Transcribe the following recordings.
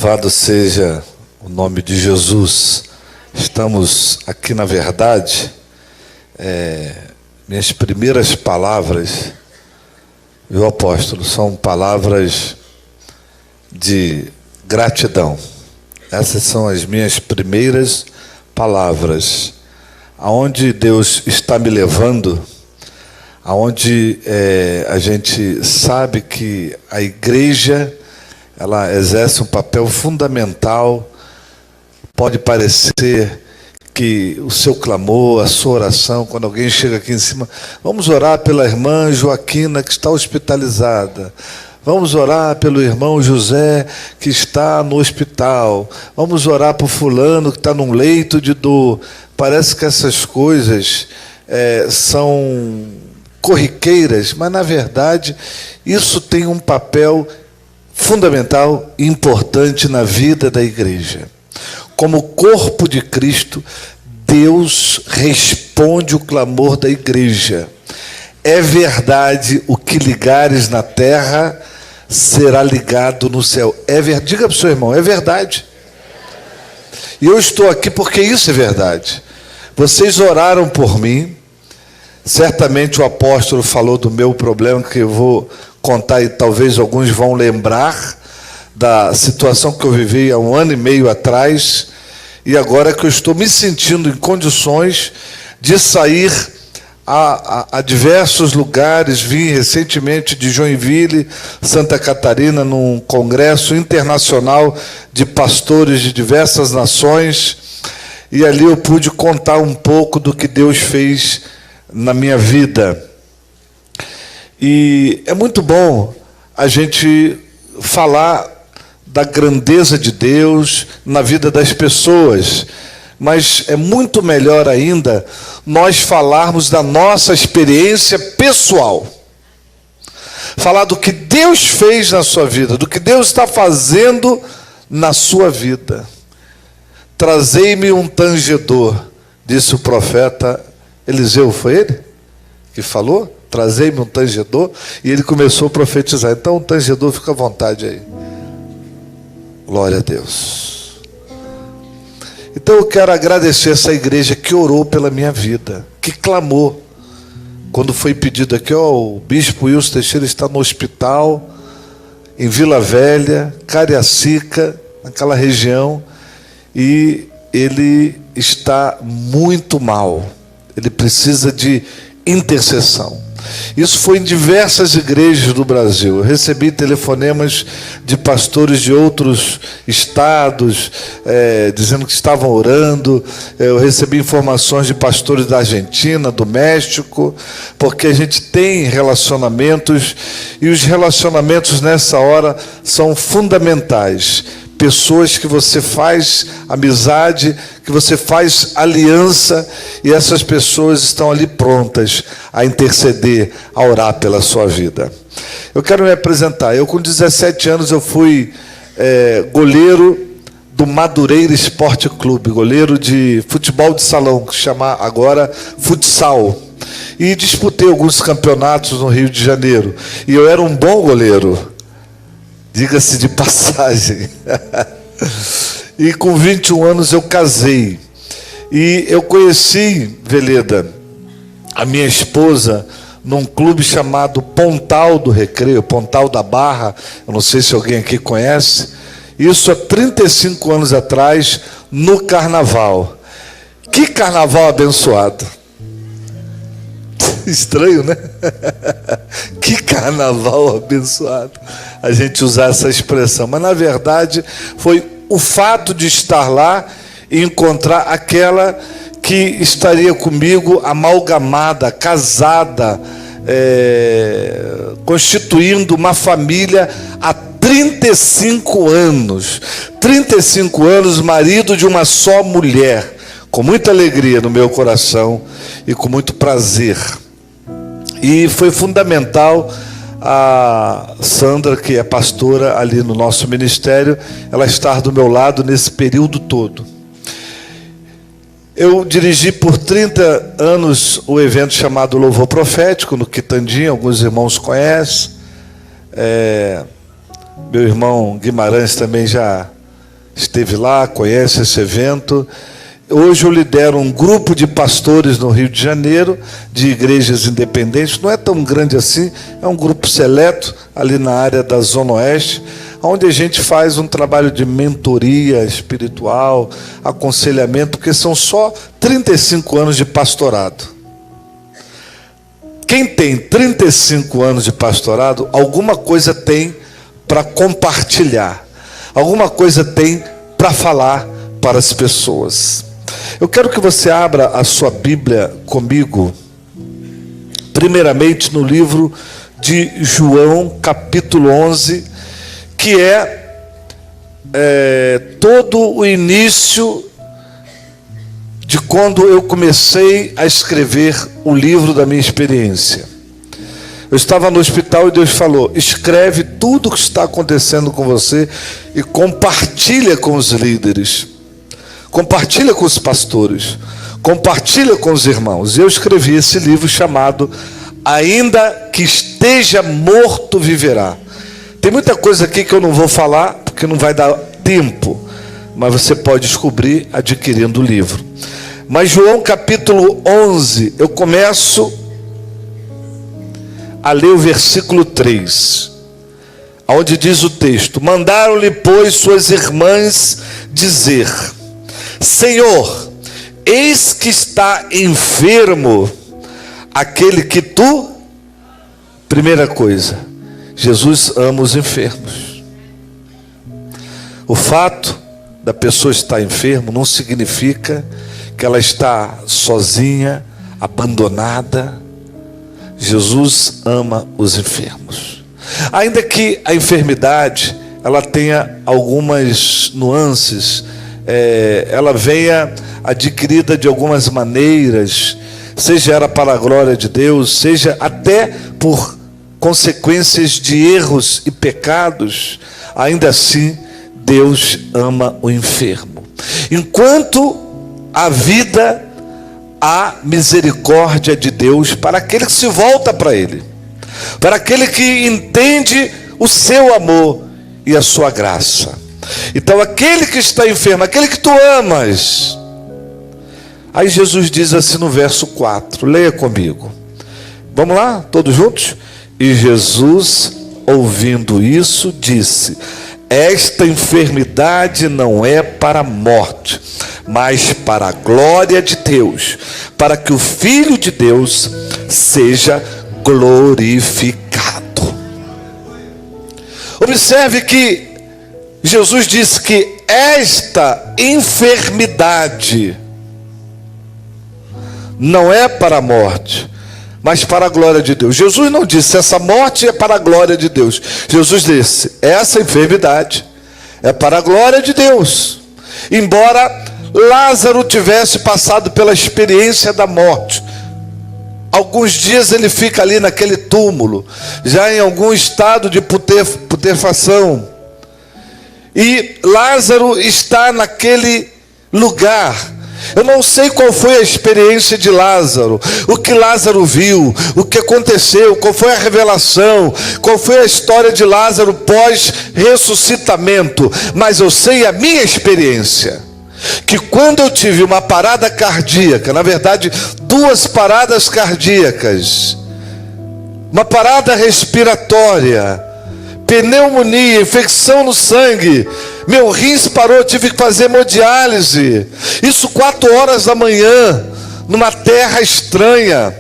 Louvado seja o nome de Jesus. Estamos aqui, na verdade, minhas primeiras palavras, viu, apóstolo, são palavras de gratidão. Essas são as minhas primeiras palavras. Aonde Deus está me levando, aonde a gente sabe que a igreja, ela exerce um papel fundamental. Pode parecer que o seu clamor, a sua oração, quando alguém chega aqui em cima, vamos orar pela irmã Joaquina que está hospitalizada, vamos orar pelo irmão José que está no hospital, vamos orar por fulano que está num leito de dor. Parece que essas coisas são corriqueiras, mas na verdade isso tem um papel fundamental e importante na vida da igreja. Como corpo de Cristo, Deus responde o clamor da igreja. É verdade, o que ligares na terra será ligado no céu. Diga para o seu irmão, é verdade. E eu estou aqui porque isso é verdade. Vocês oraram por mim. Certamente o apóstolo falou do meu problema, que eu vou contar e talvez alguns vão lembrar da situação que eu vivi há 1 ano e meio atrás, e agora que eu estou me sentindo em condições de sair a diversos lugares. Vim recentemente de Joinville, Santa Catarina, num congresso internacional de pastores de diversas nações, e ali eu pude contar um pouco do que Deus fez na minha vida. E é muito bom a gente falar da grandeza de Deus na vida das pessoas, mas é muito melhor ainda nós falarmos da nossa experiência pessoal. Falar do que Deus fez na sua vida, do que Deus está fazendo na sua vida. Trazei-me um tangedor, disse o profeta Eliseu, foi ele que falou? Trazei-me um tangedor, e ele começou a profetizar. Então o tangedor, fica à vontade aí. Glória a Deus. Então eu quero agradecer essa igreja que orou pela minha vida, que clamou. Quando foi pedido aqui, o bispo Wilson Teixeira está no hospital, em Vila Velha, Cariacica, naquela região, e ele está muito mal. Ele precisa de intercessão. Isso foi em diversas igrejas do Brasil. Eu recebi telefonemas de pastores de outros estados, dizendo que estavam orando. Eu recebi informações de pastores da Argentina, do México, porque a gente tem relacionamentos, e os relacionamentos nessa hora são fundamentais. Pessoas que você faz amizade, que você faz aliança, e essas pessoas estão ali prontas a interceder, a orar pela sua vida. Eu quero me apresentar. Eu, com 17 anos, eu fui goleiro do Madureira Esporte Clube, goleiro de futebol de salão, que se chama agora futsal. E disputei alguns campeonatos no Rio de Janeiro. E eu era um bom goleiro, diga-se de passagem. E com 21 anos eu casei. E eu conheci, Veleda, a minha esposa, num clube chamado Pontal do Recreio, Pontal da Barra. Eu não sei se alguém aqui conhece. Isso há 35 anos atrás, no carnaval. Que carnaval abençoado. Estranho, né? Que carnaval abençoado a gente usar essa expressão. Mas, na verdade, foi o fato de estar lá e encontrar aquela que estaria comigo amalgamada, casada, constituindo uma família há 35 anos. 35 anos, marido de uma só mulher. Com muita alegria no meu coração e com muito prazer. E foi fundamental a Sandra, que é pastora ali no nosso ministério, ela estar do meu lado nesse período todo. Eu dirigi por 30 anos o evento chamado Louvor Profético, no Quitandinho, alguns irmãos conhecem. Meu irmão Guimarães também já esteve lá, conhece esse evento. Hoje eu lidero um grupo de pastores no Rio de Janeiro, de igrejas independentes. Não é tão grande assim, é um grupo seleto ali na área da Zona Oeste, onde a gente faz um trabalho de mentoria espiritual, aconselhamento, porque são só 35 anos de pastorado. Quem tem 35 anos de pastorado, alguma coisa tem para compartilhar, alguma coisa tem para falar para as pessoas. Eu quero que você abra a sua Bíblia comigo, primeiramente no livro de João, capítulo 11, que é todo o início de quando eu comecei a escrever o livro da minha experiência. Eu estava no hospital e Deus falou: escreve tudo o que está acontecendo com você e compartilha com os líderes, compartilha com os pastores, compartilha com os irmãos. E eu escrevi esse livro chamado Ainda que Esteja Morto Viverá. Tem muita coisa aqui que eu não vou falar, porque não vai dar tempo, mas você pode descobrir adquirindo o livro. Mas João capítulo 11, eu começo a ler o versículo 3, onde diz o texto: mandaram-lhe, pois, suas irmãs dizer: Senhor, eis que está enfermo aquele que tu... Primeira coisa, Jesus ama os enfermos. O fato da pessoa estar enferma não significa que ela está sozinha, abandonada. Jesus ama os enfermos. Ainda que a enfermidade ela tenha algumas nuances, ela venha adquirida de algumas maneiras, seja ela para a glória de Deus, seja até por consequências de erros e pecados, ainda assim Deus ama o enfermo. Enquanto a vida, há misericórdia de Deus para aquele que se volta para Ele, para aquele que entende o seu amor e a sua graça. Então aquele que está enfermo, aquele que tu amas. Aí Jesus diz assim no verso 4, leia comigo. Vamos lá, todos juntos? E Jesus, ouvindo isso, disse: esta enfermidade não é para a morte, mas para a glória de Deus, para que o Filho de Deus seja glorificado. Observe que Jesus disse que esta enfermidade não é para a morte, mas para a glória de Deus. Jesus não disse essa morte é para a glória de Deus. Jesus disse essa enfermidade é para a glória de Deus. Embora Lázaro tivesse passado pela experiência da morte, alguns dias ele fica ali naquele túmulo, já em algum estado de putrefação, e Lázaro está naquele lugar. Eu não sei qual foi a experiência de Lázaro, o que Lázaro viu, o que aconteceu, qual foi a revelação, qual foi a história de Lázaro pós-ressuscitamento, mas eu sei a minha experiência, que quando eu tive uma parada cardíaca, na verdade 2 paradas cardíacas, uma parada respiratória, pneumonia, infecção no sangue, meu rins parou, eu tive que fazer hemodiálise, isso 4 horas da manhã, numa terra estranha.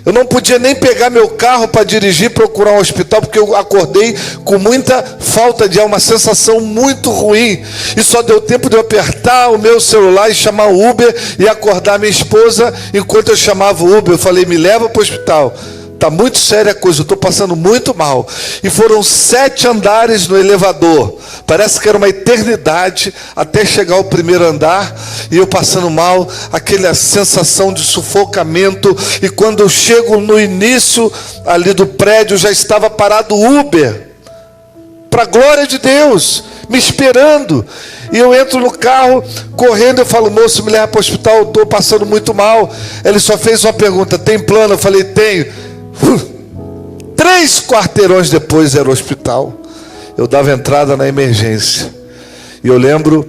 Eu não podia nem pegar meu carro para dirigir, procurar um hospital, porque eu acordei com muita falta de ar, uma sensação muito ruim, e só deu tempo de eu apertar o meu celular e chamar o Uber e acordar minha esposa. Enquanto eu chamava o Uber, eu falei: me leva para o hospital, está muito séria a coisa, eu estou passando muito mal. E foram 7 andares no elevador, parece que era uma eternidade até chegar ao primeiro andar, e eu passando mal, aquela sensação de sufocamento. E quando eu chego no início ali do prédio, já estava parado o Uber, para a glória de Deus, me esperando. E eu entro no carro, correndo, eu falo: moço, me leva para o hospital, eu estou passando muito mal. Ele só fez uma pergunta: tem plano? Eu falei: tenho. 3 quarteirões depois era o hospital. Eu dava entrada na emergência. E eu lembro,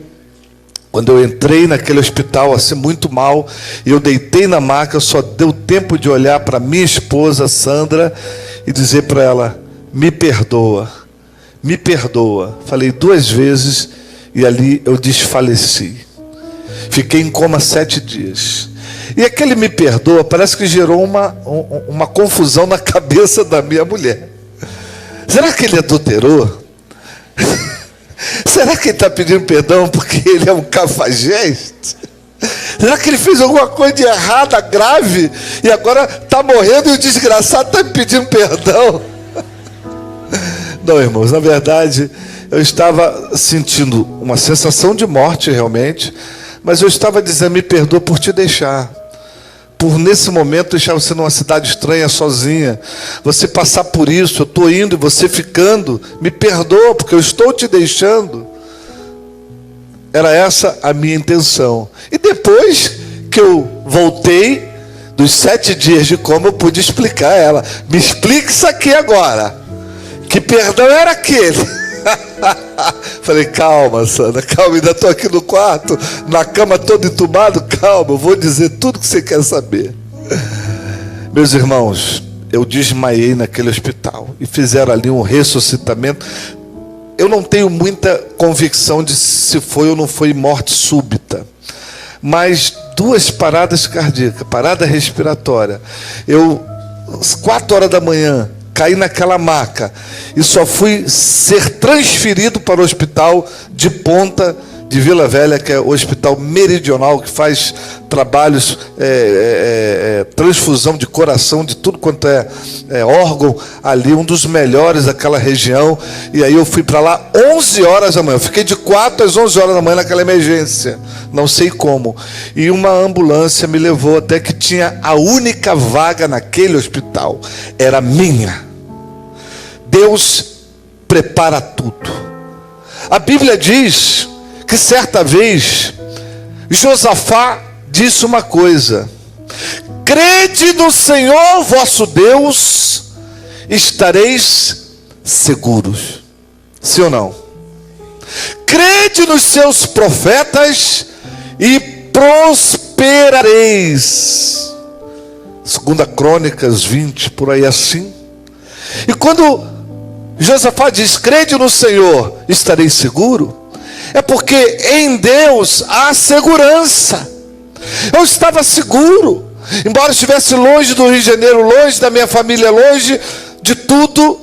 quando eu entrei naquele hospital, assim, muito mal, e eu deitei na maca, só deu tempo de olhar para minha esposa, Sandra, e dizer para ela, me perdoa, me perdoa. Falei 2 vezes, e ali eu desfaleci. Fiquei em coma 7 dias. E aquele me perdoa, parece que gerou uma confusão na cabeça da minha mulher. Será que ele adulterou? Será que ele está pedindo perdão porque ele é um cafajeste? Será que ele fez alguma coisa de errada, grave, e agora está morrendo e o desgraçado está pedindo perdão? Não, irmãos, na verdade, eu estava sentindo uma sensação de morte realmente, mas eu estava dizendo, me perdoa por te deixar. Por nesse momento deixar você numa cidade estranha, sozinha. Você passar por isso, eu estou indo e você ficando. Me perdoa, porque eu estou te deixando. Era essa a minha intenção. E depois que eu voltei, dos 7 dias de coma, eu pude explicar a ela. Me explique isso aqui agora. Que perdão era aquele? Falei, calma, Sandra, calma, ainda estou aqui no quarto, na cama todo entubado, calma, eu vou dizer tudo que você quer saber. Meus irmãos, eu desmaiei naquele hospital e fizeram ali um ressuscitamento. Eu não tenho muita convicção de se foi ou não foi morte súbita, mas 2 paradas cardíacas, parada respiratória. Eu, às 4 horas da manhã, caí naquela maca e só fui ser transferido para o hospital de ponta de Vila Velha, que é o hospital meridional, que faz trabalhos, transfusão de coração, de tudo quanto é órgão, ali, um dos melhores daquela região. E aí eu fui para lá 11 horas da manhã, eu fiquei de 4 às 11 horas da manhã naquela emergência, não sei como, e uma ambulância me levou até que tinha a única vaga naquele hospital, era minha. Deus prepara tudo. A Bíblia diz que certa vez Josafá disse uma coisa: crede no Senhor vosso Deus, estareis seguros. Sim ou não? Crede nos seus profetas e prosperareis. 2 Crônicas 20, por aí assim. E quando Josafá diz, crede no Senhor, estarei seguro, é porque em Deus há segurança. Eu estava seguro, embora estivesse longe do Rio de Janeiro, longe da minha família, longe de tudo.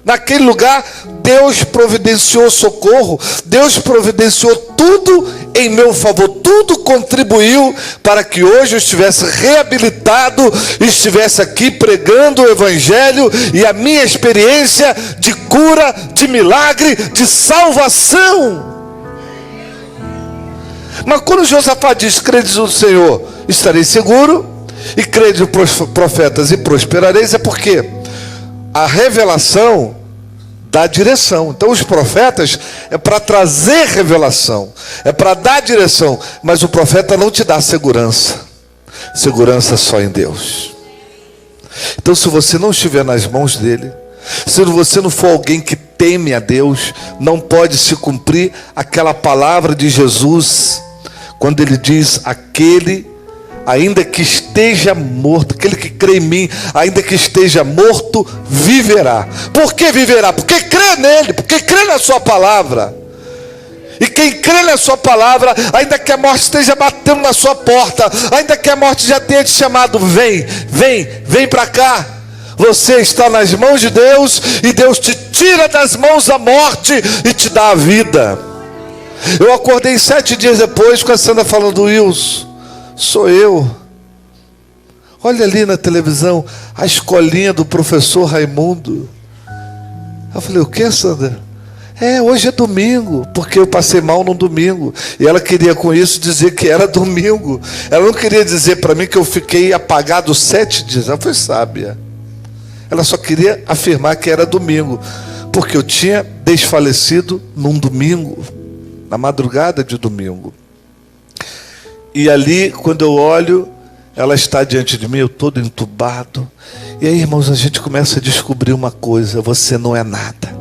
Naquele lugar, Deus providenciou socorro, Deus providenciou tudo em meu favor, tudo contribuiu para que hoje eu estivesse reabilitado, estivesse aqui pregando o Evangelho, e a minha experiência de cura, de milagre, de salvação. Mas quando Josafá diz, crede no Senhor, estarei seguro, e crede nos profetas e prosperareis, é porque a revelação dá direção. Então os profetas é para trazer revelação, é para dar direção, mas o profeta não te dá segurança. Segurança só em Deus. Então se você não estiver nas mãos dele, se você não for alguém que teme a Deus, não pode se cumprir aquela palavra de Jesus, quando ele diz, aquele ainda que esteja morto, aquele que crê em mim, ainda que esteja morto, viverá. Por que viverá? Porque crê nele, porque crê na sua palavra. E quem crê na sua palavra, ainda que a morte esteja batendo na sua porta, ainda que a morte já tenha te chamado, vem para cá. Você está nas mãos de Deus, e Deus te tira das mãos da morte e te dá a vida. Eu acordei 7 dias depois com a Sandra falando, Wilson, sou eu. Olha ali na televisão a escolinha do professor Raimundo. Eu falei, o que, Sandra? Hoje é domingo, porque eu passei mal no domingo. E ela queria com isso dizer que era domingo. Ela não queria dizer para mim que eu fiquei apagado 7 dias. Ela foi sábia. Ela só queria afirmar que era domingo, porque eu tinha desfalecido num domingo, na madrugada de domingo. E ali, quando eu olho, ela está diante de mim, eu todo entubado. E aí, irmãos, a gente começa a descobrir uma coisa: você não é nada.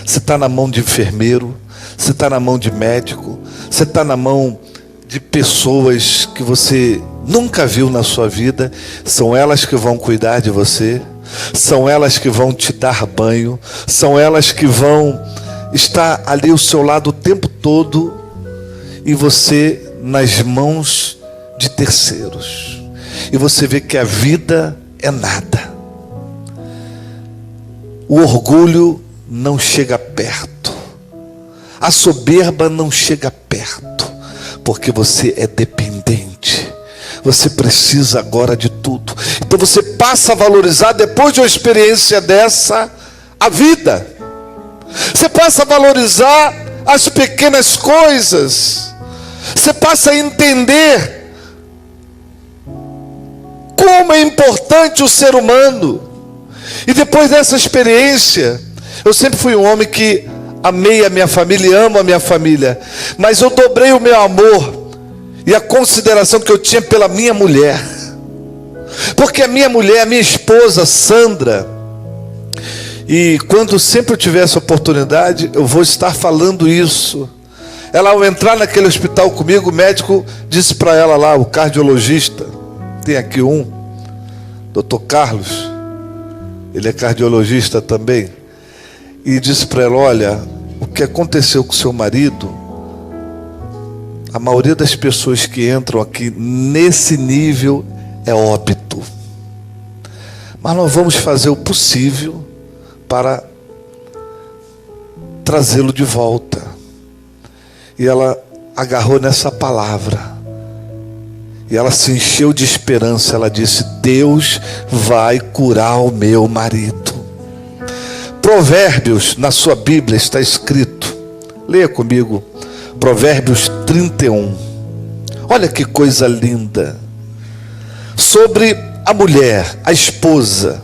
Você está na mão de enfermeiro, você está na mão de médico, você está na mão de pessoas que você nunca viu na sua vida. São elas que vão cuidar de você, são elas que vão te dar banho, são elas que vão estar ali ao seu lado o tempo todo, e você nas mãos de terceiros. E você vê que a vida é nada. O orgulho não chega perto, a soberba não chega perto, porque você é dependente. Você precisa agora de tudo. Então você passa a valorizar, depois de uma experiência dessa, a vida. Você passa a valorizar as pequenas coisas. Você passa a entender como é importante o ser humano. E depois dessa experiência, eu sempre fui um homem que amei a minha família e amo a minha família, mas eu dobrei o meu amor e a consideração que eu tinha pela minha mulher, porque a minha mulher, a minha esposa Sandra, e quando sempre eu tiver essa oportunidade, eu vou estar falando isso. Ela, ao entrar naquele hospital comigo, o médico disse para ela lá, o cardiologista, tem aqui Dr. Carlos, ele é cardiologista também, e disse para ela: olha, o que aconteceu com seu marido, a maioria das pessoas que entram aqui nesse nível é óbito, mas nós vamos fazer o possível para trazê-lo de volta. E ela agarrou nessa palavra, e ela se encheu de esperança. Ela disse: Deus vai curar o meu marido. Provérbios, na sua Bíblia está escrito, leia comigo, Provérbios 31. Olha que coisa linda, sobre a mulher, a esposa.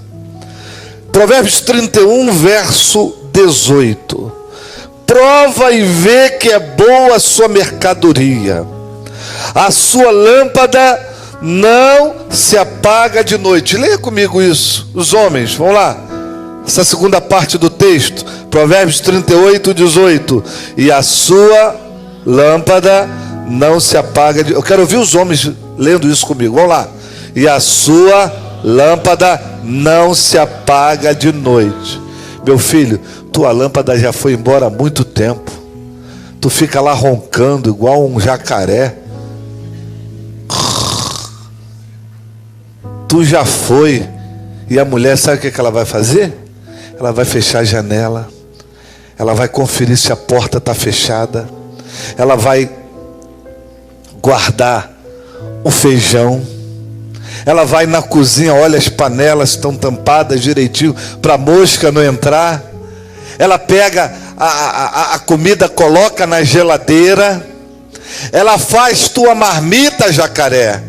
Provérbios 31, verso 18. Prova e vê que é boa a sua mercadoria, a sua lâmpada não se apaga de noite. Leia comigo isso, os homens, vamos lá, essa segunda parte do texto, Provérbios 38, 18. E a sua lâmpada não se apaga de... Eu quero ouvir os homens lendo isso comigo, vamos lá. E a sua lâmpada não se apaga de noite. Meu filho, tua lâmpada já foi embora há muito tempo. Tu fica lá roncando igual um jacaré. Tu já foi. E a mulher, sabe o que ela vai fazer? Ela vai fechar a janela, ela vai conferir se a porta está fechada, ela vai guardar o feijão, ela vai na cozinha, olha, as panelas estão tampadas direitinho para a mosca não entrar. Ela pega a comida, coloca na geladeira, ela faz tua marmita, jacaré.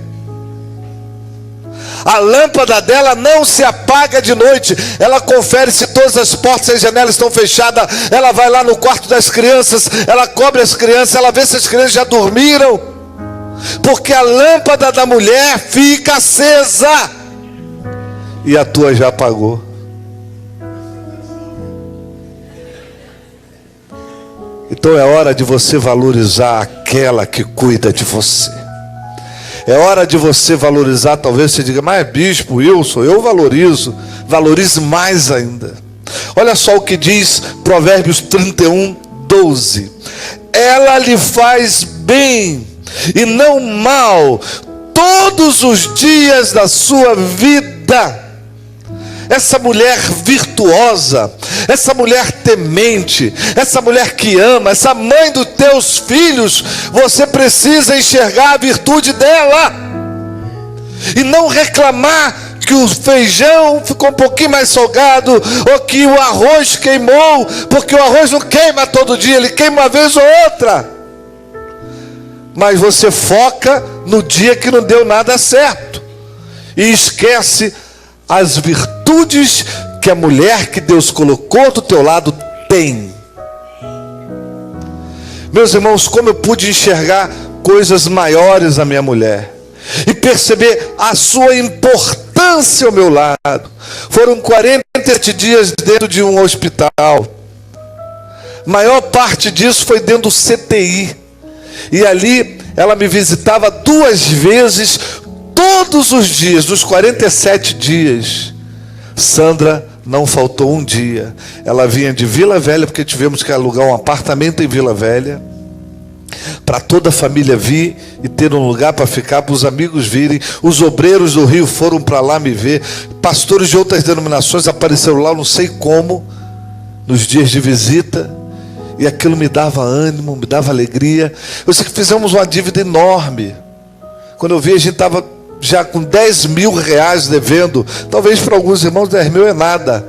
A lâmpada dela não se apaga de noite. Ela confere se todas as portas e as janelas estão fechadas. Ela vai lá no quarto das crianças, ela cobre as crianças, ela vê se as crianças já dormiram, porque a lâmpada da mulher fica acesa e a tua já apagou. Então é hora de você valorizar aquela que cuida de você. É hora de você valorizar. Talvez você diga: mas bispo Wilson, eu valorizo. Valorize mais ainda. Olha só o que diz Provérbios 31, 12. Ela lhe faz bem e não mal todos os dias da sua vida. Essa mulher virtuosa, essa mulher temente, essa mulher que ama, essa mãe dos teus filhos, você precisa enxergar a virtude dela e não reclamar que o feijão ficou um pouquinho mais salgado, ou que o arroz queimou, porque o arroz não queima todo dia, ele queima uma vez ou outra. Mas você foca no dia que não deu nada certo e esquece as virtudes que a mulher que Deus colocou do teu lado tem. Meus irmãos, como eu pude enxergar coisas maiores na minha mulher e perceber a sua importância ao meu lado. Foram 47 dias dentro de um hospital. maior parte disso foi dentro do CTI. E ali ela me visitava 2 vezes, todos os dias, dos 47 dias. Sandra não faltou um dia. Ela vinha de Vila Velha, porque tivemos que alugar um apartamento em Vila Velha, para toda a família vir e ter um lugar para ficar, para os amigos virem. Os obreiros do Rio foram para lá me ver. Pastores de outras denominações apareceram lá, não sei como, nos dias de visita. E aquilo me dava ânimo, me dava alegria. Eu sei que fizemos uma dívida enorme. Quando eu vi, a gente estava já com 10 mil reais devendo. Talvez para alguns irmãos 10 mil é nada,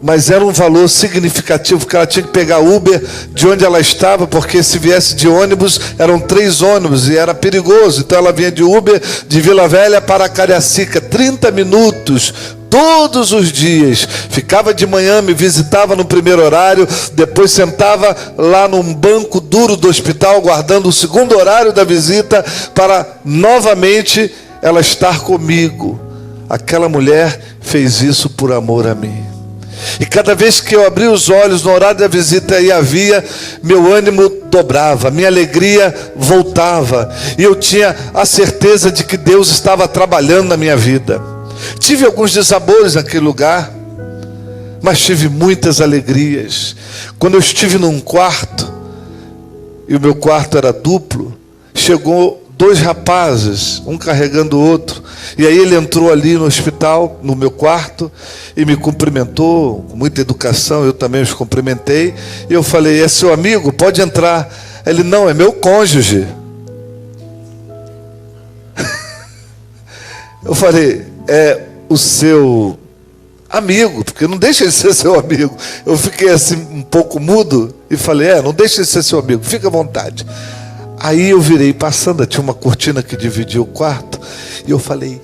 mas era um valor significativo, que ela tinha que pegar Uber de onde ela estava, porque se viesse de ônibus, eram 3 ônibus e era perigoso. Então ela vinha de Uber de Vila Velha para Cariacica, 30 minutos, todos os dias. Ficava de manhã, me visitava no primeiro horário, depois sentava lá num banco duro do hospital, guardando o segundo horário da visita, para novamente ela estar comigo. Aquela mulher fez isso por amor a mim. E cada vez que eu abria os olhos no horário da visita e havia, meu ânimo dobrava, minha alegria voltava, e eu tinha a certeza de que Deus estava trabalhando na minha vida. Tive alguns dissabores naquele lugar, mas tive muitas alegrias. Quando eu estive num quarto, e o meu quarto era duplo, chegou 2 rapazes, um carregando o outro, e aí ele entrou ali no hospital, no meu quarto, e me cumprimentou com muita educação. Eu também os cumprimentei, e eu falei: é seu amigo? Pode entrar. Ele: não, é meu cônjuge. Eu falei: é o seu amigo, porque não deixa de ser seu amigo. Eu fiquei assim um pouco mudo e falei: não deixa de ser seu amigo, fica à vontade. Aí eu virei para a Sandra, tinha uma cortina que dividia o quarto, e eu falei: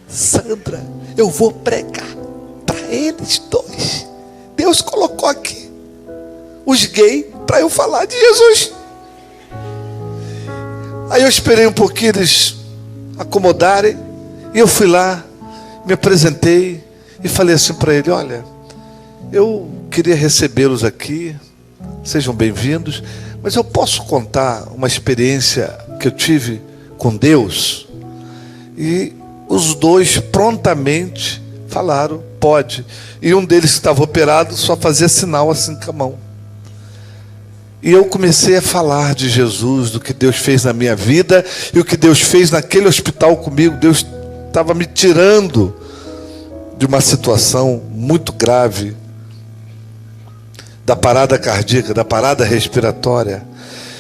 Sandra, eu vou pregar para eles 2. Deus colocou aqui os gays para eu falar de Jesus. Aí eu esperei um pouquinho eles acomodarem, e eu fui lá, me apresentei e falei assim para ele: olha, eu queria recebê-los aqui, sejam bem-vindos, mas eu posso contar uma experiência que eu tive com Deus? E os 2 prontamente falaram: pode. E um deles que estava operado só fazia sinal assim com a mão. E eu comecei a falar de Jesus, do que Deus fez na minha vida, e o que Deus fez naquele hospital comigo. Deus estava me tirando de uma situação muito grave, da parada cardíaca, da parada respiratória.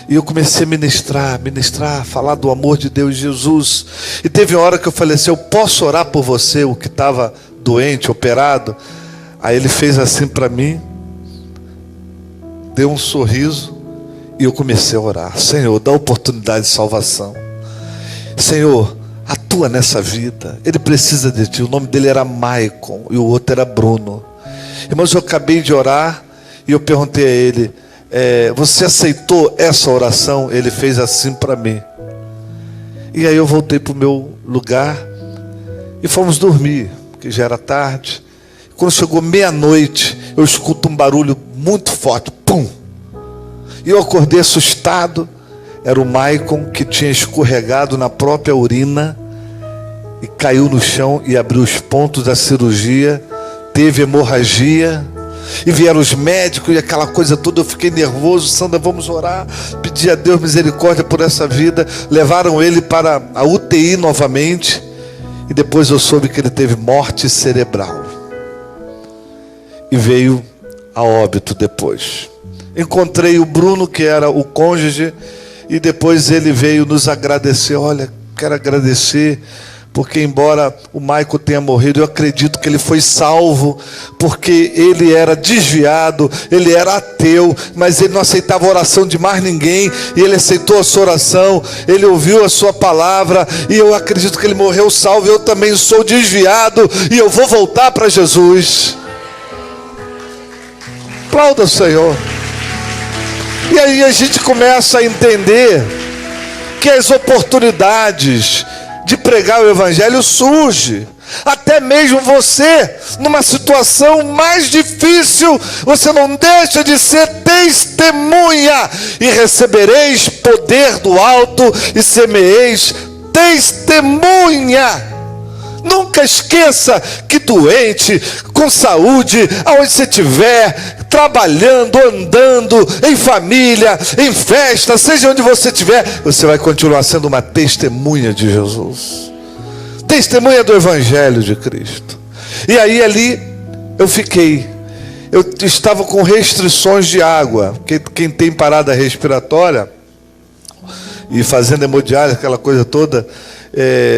E eu comecei a ministrar, falar do amor de Deus, Jesus. E teve uma hora que eu falei assim: eu posso orar por você, o que estava doente, operado? Aí ele fez assim para mim, deu um sorriso, e eu comecei a orar: Senhor, dá oportunidade de salvação. Senhor, atua nessa vida, ele precisa de ti. O nome dele era Maicon e o outro era Bruno. Irmãos, eu acabei de orar, e eu perguntei a ele: você aceitou essa oração? Ele fez assim para mim. E aí eu voltei para o meu lugar e fomos dormir, porque já era tarde. Quando chegou meia-noite, eu escuto um barulho muito forte, pum! E eu acordei assustado. Era o Maicon, que tinha escorregado na própria urina e caiu no chão e abriu os pontos da cirurgia, teve hemorragia, e vieram os médicos e aquela coisa toda. Eu fiquei nervoso. Sandra, vamos orar, pedir a Deus misericórdia por essa vida. Levaram ele para a UTI novamente, e depois eu soube que ele teve morte cerebral e veio a óbito depois. Encontrei o Bruno, que era o cônjuge, e depois ele veio nos agradecer. Olha, quero agradecer, porque embora o Maicon tenha morrido, eu acredito que ele foi salvo, porque ele era desviado, ele era ateu, mas ele não aceitava a oração de mais ninguém, e ele aceitou a sua oração, ele ouviu a sua palavra, e eu acredito que ele morreu salvo. Eu também sou desviado, e eu vou voltar para Jesus. Aplauda o Senhor. E aí a gente começa a entender porque as oportunidades de pregar o Evangelho surgem. Até mesmo você, numa situação mais difícil, você não deixa de ser testemunha. E recebereis poder do alto e semeeis testemunha. Nunca esqueça que doente, com saúde, aonde você estiver, trabalhando, andando, em família, em festa, seja onde você estiver, você vai continuar sendo uma testemunha de Jesus. Testemunha do Evangelho de Cristo. E aí ali eu fiquei. Eu estava com restrições de água. Quem tem parada respiratória e fazendo hemodiálise, aquela coisa toda,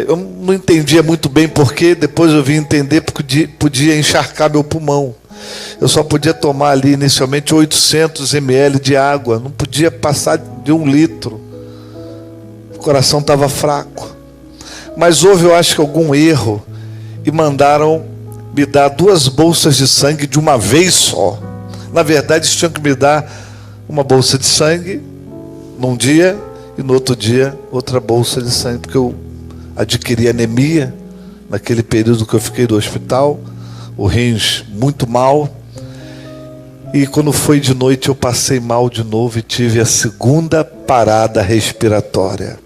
eu não entendia muito bem porquê. Depois eu vim entender porque podia encharcar meu pulmão. Eu só podia tomar ali inicialmente 800 ml de água. Não podia passar de 1 litro. O coração estava fraco. Mas houve, eu acho que algum erro, e mandaram me dar 2 bolsas de sangue de uma vez só. Na verdade, eles tinham que me dar uma bolsa de sangue num dia, e no outro dia outra bolsa de sangue, porque eu adquiri anemia naquele período que eu fiquei do hospital, o rins muito mal, e quando foi de noite eu passei mal de novo e tive a segunda parada respiratória.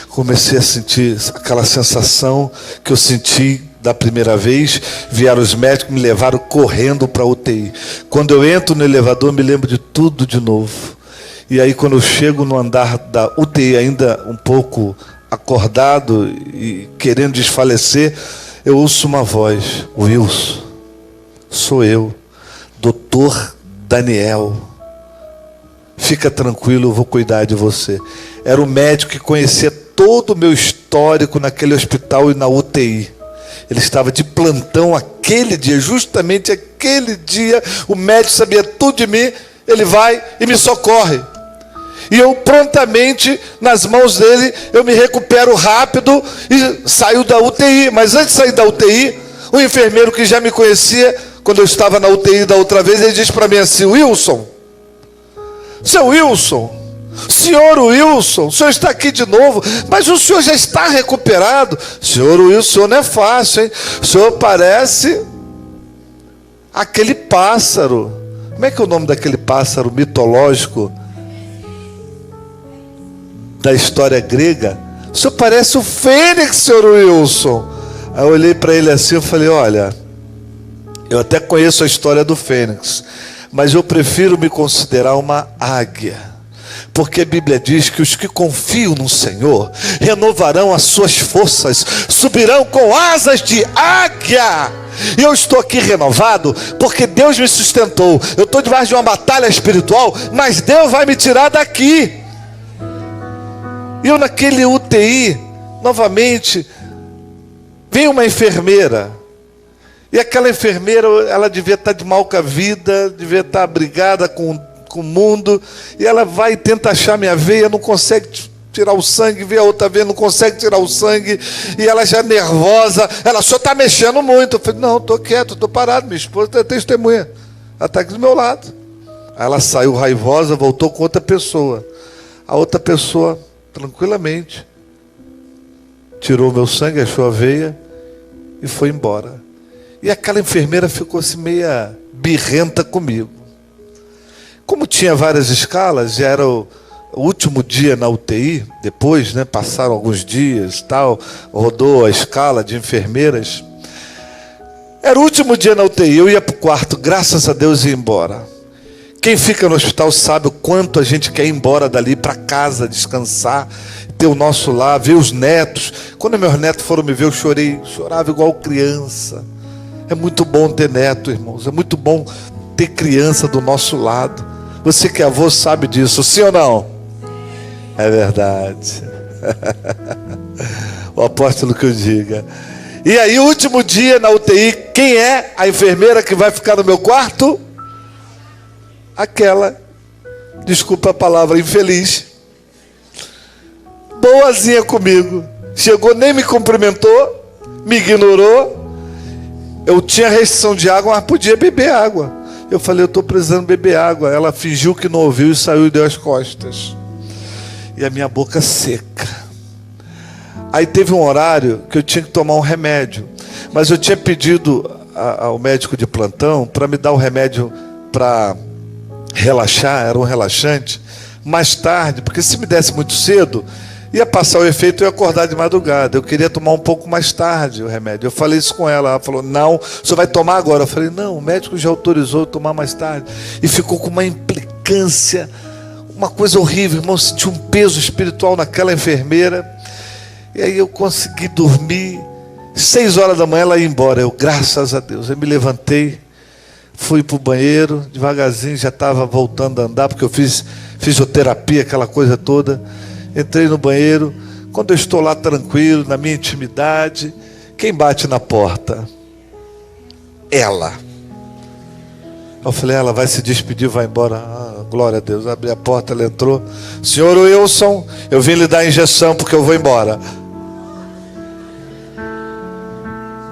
Comecei a sentir aquela sensação que eu senti da primeira vez. Vieram os médicos, me levaram correndo para a UTI. Quando eu entro no elevador, eu me lembro de tudo de novo. E aí quando eu chego no andar da UTI, ainda um pouco acordado e querendo desfalecer, eu ouço uma voz: Wilson, sou eu, doutor Daniel. Fica tranquilo, eu vou cuidar de você. Era o médico que conhecia todo o meu histórico naquele hospital e na UTI. Ele estava de plantão aquele dia, justamente aquele dia. O médico sabia tudo de mim. Ele vai e me socorre. E eu prontamente, nas mãos dele, eu me recupero rápido e saio da UTI. Mas antes de sair da UTI, o enfermeiro que já me conhecia, quando eu estava na UTI da outra vez, ele disse para mim assim: Wilson, seu Wilson, senhor Wilson, o senhor está aqui de novo, mas o senhor já está recuperado. Senhor Wilson, o senhor não é fácil, hein? O senhor parece aquele pássaro. Como é que é o nome daquele pássaro mitológico da história grega? O senhor parece o fênix, senhor Wilson. Aí eu olhei para ele assim e falei: olha, eu até conheço a história do fênix, mas eu prefiro me considerar uma águia. Porque a Bíblia diz que os que confiam no Senhor renovarão as suas forças, subirão com asas de águia. E eu estou aqui renovado porque Deus me sustentou. Eu estou debaixo de uma batalha espiritual, mas Deus vai me tirar daqui. E eu naquele UTI, novamente, veio uma enfermeira. E aquela enfermeira, ela devia estar de mal com a vida, devia estar brigada com o mundo, e ela vai e tenta achar minha veia, não consegue tirar o sangue, vê a outra veia, não consegue tirar o sangue, e ela já nervosa, ela: o senhor está mexendo muito. Eu falei: não, estou quieto, estou parado, minha esposa é testemunha, ela está aqui do meu lado. Aí ela saiu raivosa, voltou com outra pessoa. A outra pessoa, tranquilamente, tirou meu sangue, achou a veia e foi embora. E aquela enfermeira ficou assim meia birrenta comigo. Como tinha várias escalas, já era o último dia na UTI, depois, né, passaram alguns dias, tal, rodou a escala de enfermeiras. Era o último dia na UTI, eu ia para o quarto, graças a Deus, ia embora. Quem fica no hospital sabe o quanto a gente quer ir embora dali para casa, descansar, ter o nosso lar, ver os netos. Quando meus netos foram me ver, eu chorava igual criança. É muito bom ter neto, irmãos, é muito bom ter criança do nosso lado. Você que é avô sabe disso, sim ou não? É verdade. O apóstolo que eu diga. E aí, o último dia na UTI, quem é a enfermeira que vai ficar no meu quarto? Aquela, desculpa a palavra, infeliz. Boazinha comigo. Chegou, nem me cumprimentou, me ignorou. Eu tinha restrição de água, mas podia beber água. Eu falei: eu estou precisando beber água. Ela fingiu que não ouviu e saiu e deu as costas. E a minha boca seca. Aí teve um horário que eu tinha que tomar um remédio, mas eu tinha pedido ao médico de plantão para me dar o remédio para relaxar, era um relaxante, mais tarde, porque se me desse muito cedo, ia passar o efeito e eu ia acordar de madrugada. Eu queria tomar um pouco mais tarde o remédio. Eu falei isso com ela. Ela falou, não, você vai tomar agora. Eu falei, não, o médico já autorizou eu tomar mais tarde. E ficou com uma implicância, uma coisa horrível, irmão. Eu senti um peso espiritual naquela enfermeira. E aí eu consegui dormir. 6 horas da manhã ela ia embora. Eu, graças a Deus, eu me levantei, fui para o banheiro, devagarzinho, já estava voltando a andar, porque eu fiz fisioterapia, aquela coisa toda. Entrei no banheiro. Quando eu estou lá tranquilo, na minha intimidade, quem bate na porta? Ela. Eu falei, ela vai se despedir, vai embora. Ah, glória a Deus. Abri a porta, ela entrou. Senhor Wilson, eu vim lhe dar a injeção porque eu vou embora.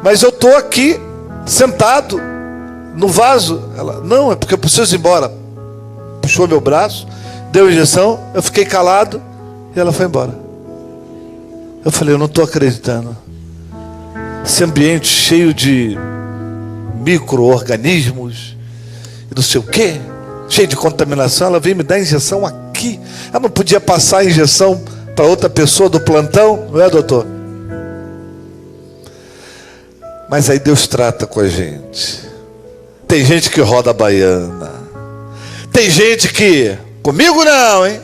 Mas eu estou aqui, sentado, no vaso. Ela, não, é porque eu preciso ir embora. Puxou meu braço, deu a injeção, eu fiquei calado. E ela foi embora. Eu falei, eu não estou acreditando. Esse ambiente cheio de micro-organismos, não sei o quê, cheio de contaminação, ela veio me dar injeção aqui. Ela não podia passar a injeção para outra pessoa do plantão, não é, doutor? Mas aí Deus trata com a gente. Tem gente que roda a baiana. Tem gente que, comigo não, hein?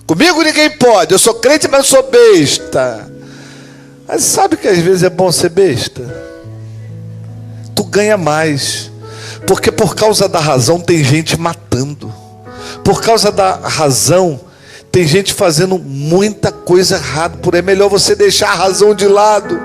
Comigo ninguém pode, eu sou crente, mas eu sou besta. Mas sabe que às vezes é bom ser besta? Tu ganha mais. Porque por causa da razão tem gente matando. Por causa da razão tem gente fazendo muita coisa errada. Por aí é melhor você deixar a razão de lado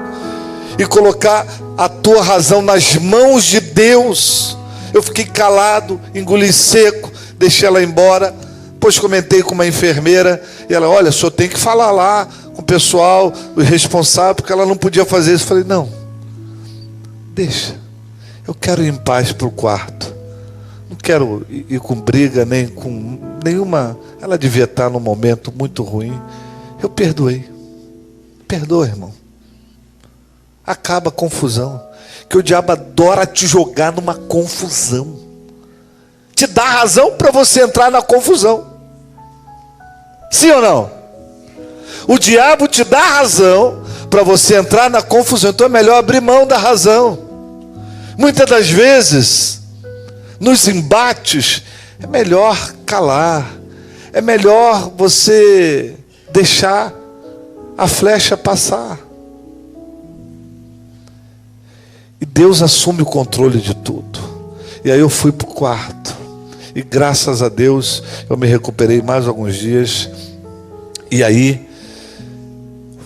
e colocar a tua razão nas mãos de Deus. Eu fiquei calado, engoli seco, deixei ela embora. Depois comentei com uma enfermeira e ela, olha, o senhor tem que falar lá com o pessoal, o responsável, porque ela não podia fazer isso. Eu falei, não, deixa, eu quero ir em paz para o quarto, não quero ir com briga, nem com nenhuma. Ela devia estar num momento muito ruim. Eu perdoei. Perdoa, irmão. Acaba a confusão, que o diabo adora te jogar numa confusão, te dá razão para você entrar na confusão. Sim ou não? O diabo te dá razão para você entrar na confusão. Então é melhor abrir mão da razão. Muitas das vezes, nos embates, é melhor calar. É melhor você deixar a flecha passar. E Deus assume o controle de tudo. E aí eu fui para o quarto. E graças a Deus eu me recuperei mais alguns dias. E aí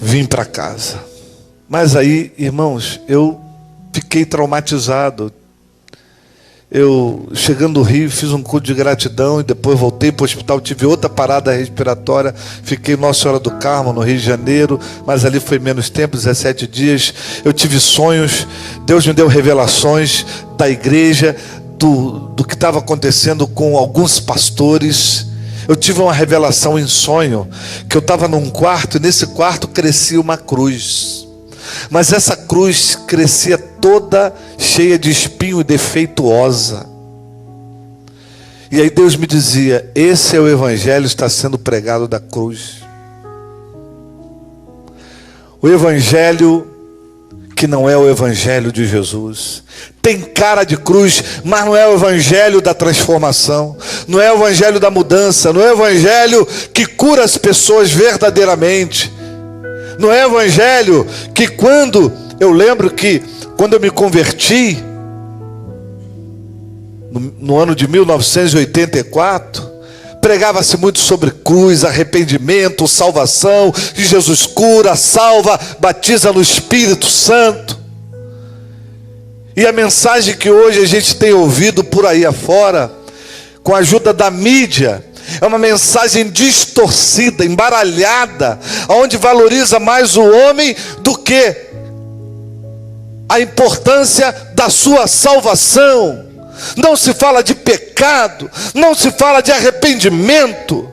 vim para casa. Mas aí, irmãos, eu fiquei traumatizado. Eu, chegando no Rio, fiz um culto de gratidão. E depois voltei para o hospital. Tive outra parada respiratória. Fiquei em Nossa Senhora do Carmo, no Rio de Janeiro. Mas ali foi menos tempo, 17 dias. Eu tive sonhos. Deus me deu revelações da igreja, do que estava acontecendo com alguns pastores. Eu tive uma revelação em sonho, que eu estava num quarto, e nesse quarto crescia uma cruz. Mas essa cruz crescia toda cheia de espinho e defeituosa. E aí Deus me dizia, esse é o evangelho, está sendo pregado da cruz. O evangelho que não é o evangelho de Jesus. Tem cara de cruz, mas não é o evangelho da transformação, não é o evangelho da mudança, não é o evangelho que cura as pessoas verdadeiramente, não é o evangelho que eu lembro que quando eu me converti, no ano de 1984, pregava-se muito sobre cruz, arrependimento, salvação, que Jesus cura, salva, batiza no Espírito Santo. E a mensagem que hoje a gente tem ouvido por aí afora, com a ajuda da mídia, é uma mensagem distorcida, embaralhada, onde valoriza mais o homem do que a importância da sua salvação. Não se fala de pecado, não se fala de arrependimento.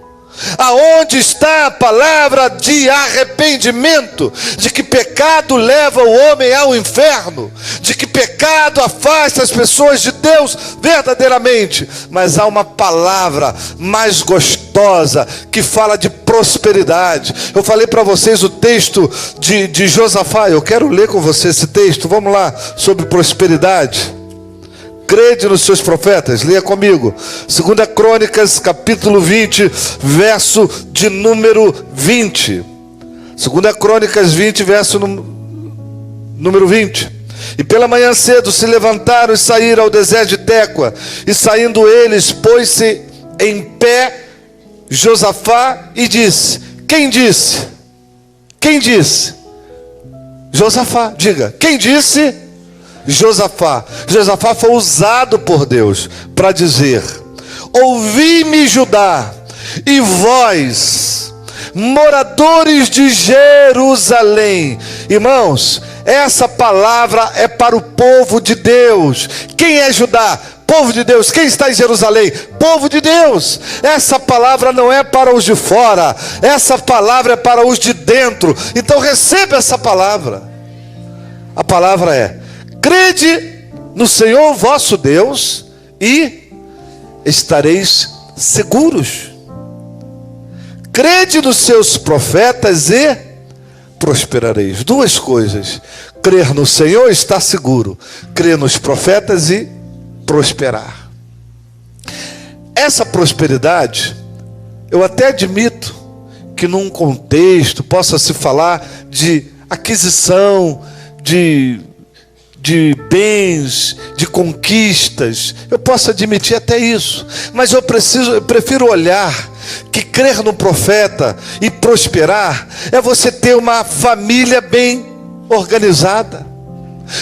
Aonde está a palavra de arrependimento? De que pecado leva o homem ao inferno, de que pecado afasta as pessoas de Deus verdadeiramente. Mas há uma palavra mais gostosa que fala de prosperidade. Eu falei para vocês o texto de Josafá. Eu quero ler com você esse texto. Vamos lá, sobre prosperidade. Crede nos seus profetas, leia comigo. 2 Crônicas, capítulo 20, verso de número 20. 2 Crônicas 20, verso número 20. E pela manhã cedo se levantaram e saíram ao deserto de Tecoa. E saindo eles, pôs-se em pé Josafá e disse. Quem disse? Quem disse? Josafá, diga. Quem disse? Josafá. Josafá foi usado por Deus para dizer: ouvi-me, Judá, e vós, moradores de Jerusalém. Irmãos, essa palavra é para o povo de Deus. Quem é Judá? Povo de Deus. Quem está em Jerusalém? Povo de Deus. Essa palavra não é para os de fora, essa palavra é para os de dentro. Então receba essa palavra. A palavra é: crede no Senhor vosso Deus e estareis seguros. Crede nos seus profetas e prosperareis. Duas coisas: crer no Senhor e estar seguro, crer nos profetas e prosperar. Essa prosperidade, eu até admito que num contexto possa se falar de aquisição de bens, de conquistas. Eu posso admitir até isso, mas eu prefiro olhar que crer no profeta e prosperar é você ter uma família bem organizada.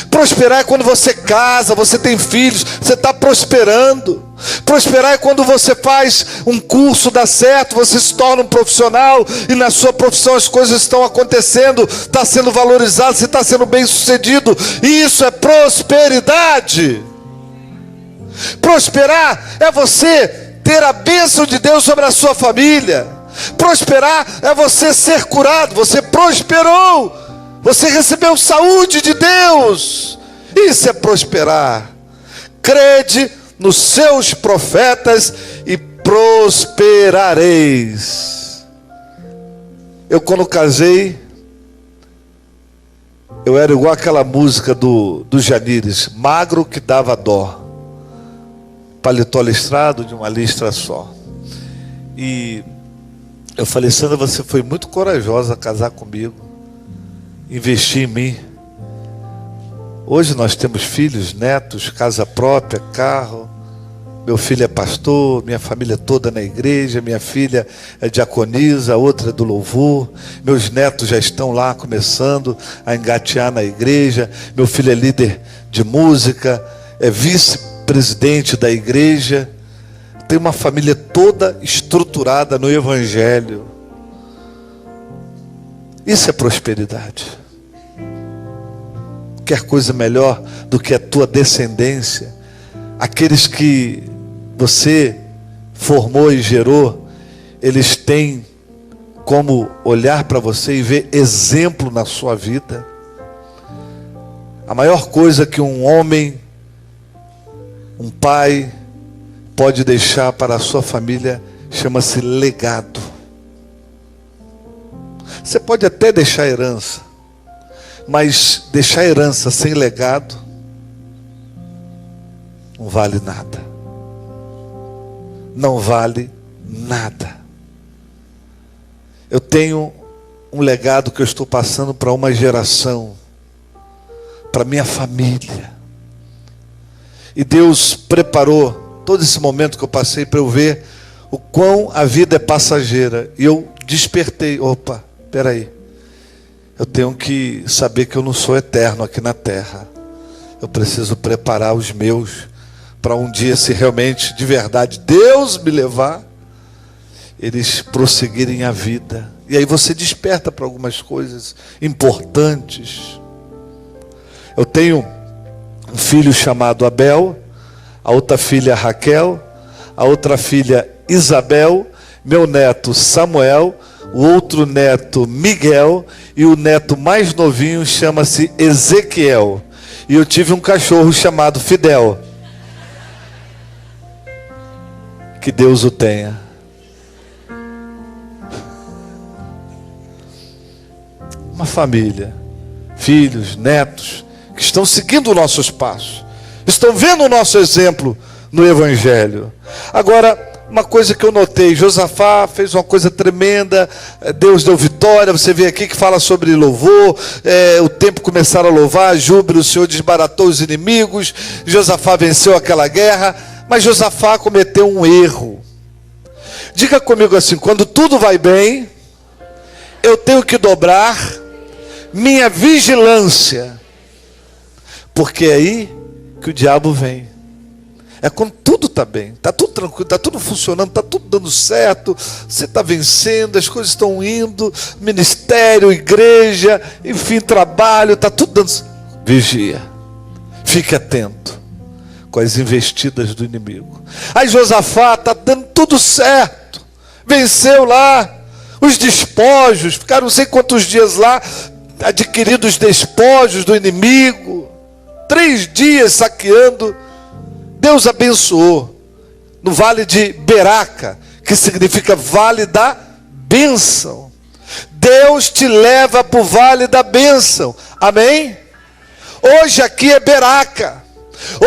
Prosperar é quando você casa, você tem filhos, você está prosperando. Prosperar é quando você faz um curso, dá certo, você se torna um profissional e na sua profissão as coisas estão acontecendo, está sendo valorizado, você está sendo bem sucedido. Isso é prosperidade. Prosperar é você ter a bênção de Deus sobre a sua família. Prosperar é você ser curado. Você prosperou, você recebeu saúde de Deus. Isso é prosperar. Crede nos seus profetas e prosperareis. Eu quando casei, eu era igual aquela música do Janires, magro que dava dó, paletó listrado de uma listra só. E eu falei: Sandra, você foi muito corajosa a casar comigo, investir em mim. Hoje nós temos filhos, netos, casa própria, carro. Meu filho é pastor, minha família toda na igreja, minha filha é diaconisa, outra é do louvor. Meus netos já estão lá começando a engatear na igreja. Meu filho é líder de música, é vice-presidente da igreja. Tem uma família toda estruturada no evangelho. Isso é prosperidade. Quer coisa melhor do que a tua descendência? Aqueles que você formou e gerou, eles têm como olhar para você e ver exemplo na sua vida. A maior coisa que um homem, um pai, pode deixar para a sua família chama-se legado. Você pode até deixar herança, mas deixar herança sem legado não vale nada. Não vale nada. Eu tenho um legado que eu estou passando para uma geração, para minha família. E Deus preparou todo esse momento que eu passei para eu ver o quão a vida é passageira. E eu despertei: opa, peraí, eu tenho que saber que eu não sou eterno aqui na terra. Eu preciso preparar os meus para um dia, se realmente, de verdade, Deus me levar, eles prosseguirem a vida. E aí você desperta para algumas coisas importantes. Eu tenho um filho chamado Abel, a outra filha Raquel, a outra filha Isabel meu neto Samuel, o outro neto Miguel e o neto mais novinho chama-se Ezequiel. E eu tive um cachorro chamado Fidel. Que Deus o tenha. Uma família, filhos, netos, que estão seguindo nossos passos, estão vendo o nosso exemplo no Evangelho. Agora, uma coisa que eu notei, Josafá fez uma coisa tremenda, Deus deu vitória, você vê aqui que fala sobre louvor, o tempo começaram a louvar, júbilo, o Senhor desbaratou os inimigos, Josafá venceu aquela guerra, mas Josafá cometeu um erro. Diga comigo assim, quando tudo vai bem, eu tenho que dobrar minha vigilância, porque é aí que o diabo vem. É quando tudo está bem, está tudo tranquilo, está tudo funcionando, está tudo dando certo, você está vencendo, as coisas estão indo, ministério, igreja, enfim, trabalho, está tudo dando certo. Vigia, fique atento com as investidas do inimigo. Aí Josafá está dando tudo certo, venceu lá, os despojos, ficaram não sei quantos dias lá, adquirindo os despojos do inimigo, 3 dias saqueando. Deus abençoou no vale de Beraca, que significa vale da bênção. Deus te leva para o vale da bênção, amém? Hoje aqui é Beraca,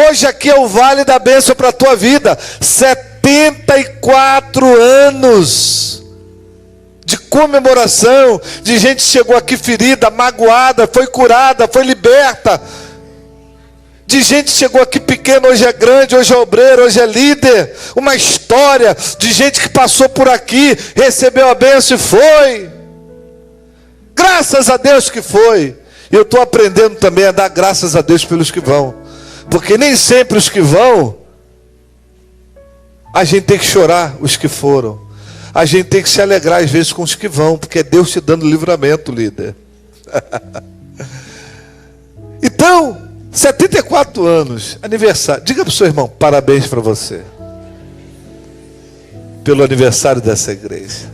hoje aqui é o vale da bênção para a tua vida. 74 anos de comemoração, de gente que chegou aqui ferida, magoada, foi curada, foi liberta. De gente que chegou aqui pequeno, hoje é grande, hoje é obreiro, hoje é líder. Uma história de gente que passou por aqui, recebeu a bênção e foi. Graças a Deus que foi. E eu estou aprendendo também a dar graças a Deus pelos que vão. Porque nem sempre os que vão, a gente tem que chorar os que foram. A gente tem que se alegrar às vezes com os que vão, porque é Deus te dando livramento, líder. Então, 74 anos, aniversário. Diga para o seu irmão, parabéns para você. Pelo aniversário dessa igreja.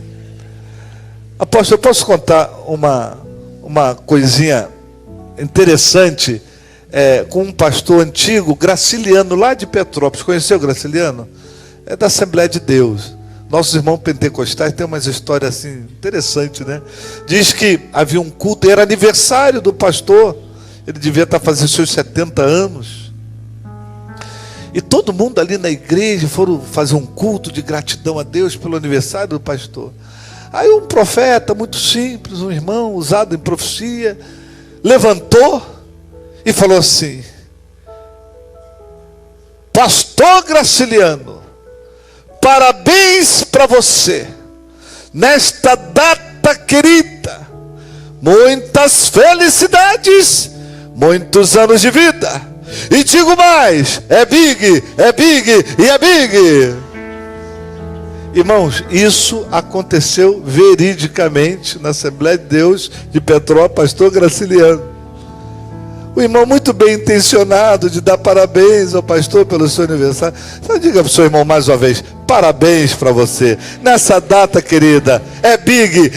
Apóstolo, eu posso contar uma coisinha interessante com um pastor antigo, Graciliano, lá de Petrópolis. Conheceu o Graciliano? É da Assembleia de Deus. Nossos irmãos pentecostais têm umas histórias assim, interessantes, né? Diz que havia um culto, era aniversário do pastor. Ele devia estar fazendo seus 70 anos. E todo mundo ali na igreja foram fazer um culto de gratidão a Deus pelo aniversário do pastor. Aí um profeta muito simples, um irmão usado em profecia, levantou e falou assim: Pastor Graciliano, parabéns para você nesta data querida, muitas felicidades, muitos anos de vida. E digo mais, é big e é big. Irmãos, isso aconteceu veridicamente na Assembleia de Deus de Petrópolis, pastor Graciliano. O irmão muito bem intencionado de dar parabéns ao pastor pelo seu aniversário. Então diga para o seu irmão mais uma vez, parabéns para você. Nessa data querida, é big.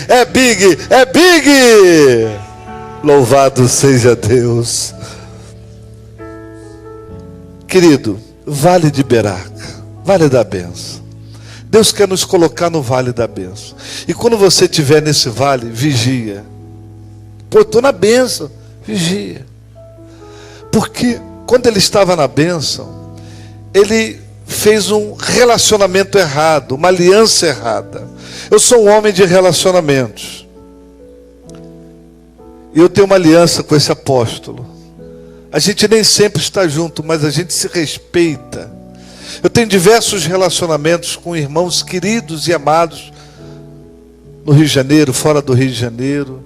Louvado seja Deus. Querido, vale de Beraca, vale da bênção. Deus quer nos colocar no vale da bênção. E quando você estiver nesse vale, vigia. Pô, estou na bênção, vigia. Porque quando ele estava na bênção, ele fez um relacionamento errado, uma aliança errada. Eu sou um homem de relacionamentos. E eu tenho uma aliança com esse apóstolo. A gente nem sempre está junto, mas a gente se respeita. Eu tenho diversos relacionamentos com irmãos queridos e amados no Rio de Janeiro, fora do Rio de Janeiro.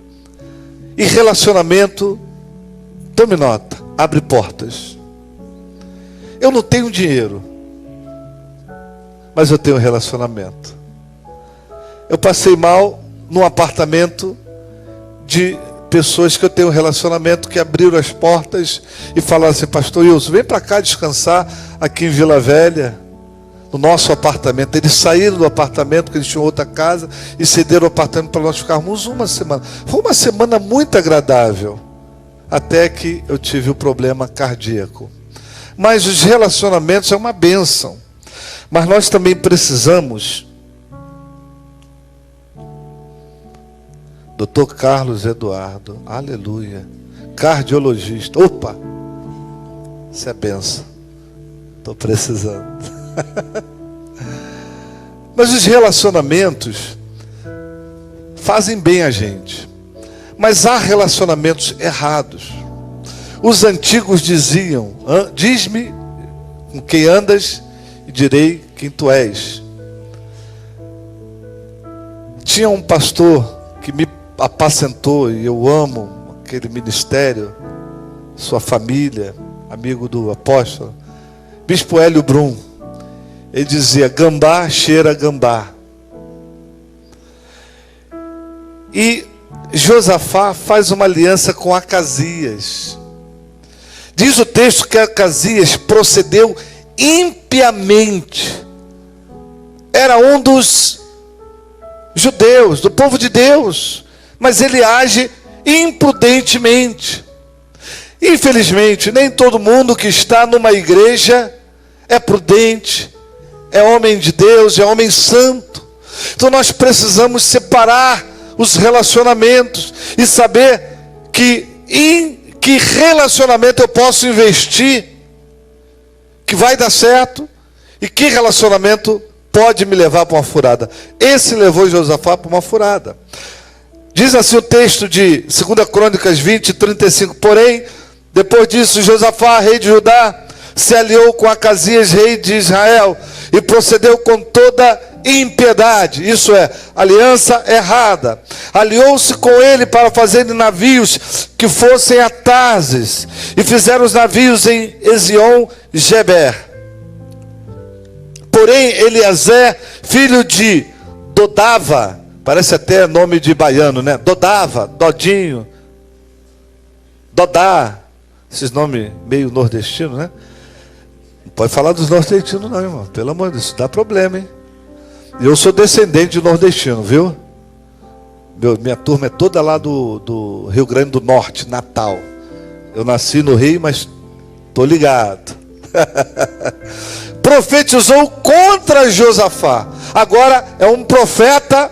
E relacionamento, tome nota, abre portas. Eu não tenho dinheiro, mas eu tenho relacionamento. Eu passei mal num apartamento de pessoas que eu tenho um relacionamento, que abriram as portas e falaram assim: Pastor Wilson, vem para cá descansar aqui em Vila Velha. no nosso apartamento. Eles saíram do apartamento, porque eles tinham outra casa, e cederam o apartamento para nós ficarmos uma semana. Foi uma semana muito agradável, até que eu tive o problema cardíaco. Mas os relacionamentos é uma bênção. Mas nós também precisamos. Dr. Carlos Eduardo, aleluia, cardiologista. Opa, isso é bênção. Estou precisando. Mas os relacionamentos fazem bem a gente. Mas há relacionamentos errados. Os antigos diziam: diz-me com quem andas e direi quem tu és. Tinha um pastor que me apacentou, e eu amo aquele ministério, sua família, amigo do apóstolo, Bispo Hélio Brum. Ele dizia: gambá cheira gambá. E Josafá faz uma aliança com Acasias. Diz o texto que Acasias procedeu impiamente. Era um dos judeus, do povo de Deus, mas ele age imprudentemente. Infelizmente, nem todo mundo que está numa igreja é prudente, é homem de Deus, é homem santo. Então nós precisamos separar os relacionamentos e saber em que relacionamento eu posso investir, que vai dar certo, e que relacionamento pode me levar para uma furada. Esse levou Josafá para uma furada. Diz assim o texto de 2 Crônicas 20, 35. Porém, depois disso, Josafá, rei de Judá, se aliou com Acasias, rei de Israel, e procedeu com toda impiedade, isso é, aliança errada. Aliou-se com ele para fazerem navios que fossem a Tarsis, e fizeram os navios em Ezion-Geber. Porém, Eliezer, filho de Dodava, parece até nome de baiano, né? Dodava, Dodinho, Dodá, esses nomes meio nordestinos, né? Não pode falar dos nordestinos não, irmão, pelo amor de Deus, isso dá problema, hein? Eu sou descendente de nordestino, viu? Minha turma é toda lá do Rio Grande do Norte, Natal. Eu nasci no Rio, mas estou ligado. Profetizou contra Josafá. Agora é um profeta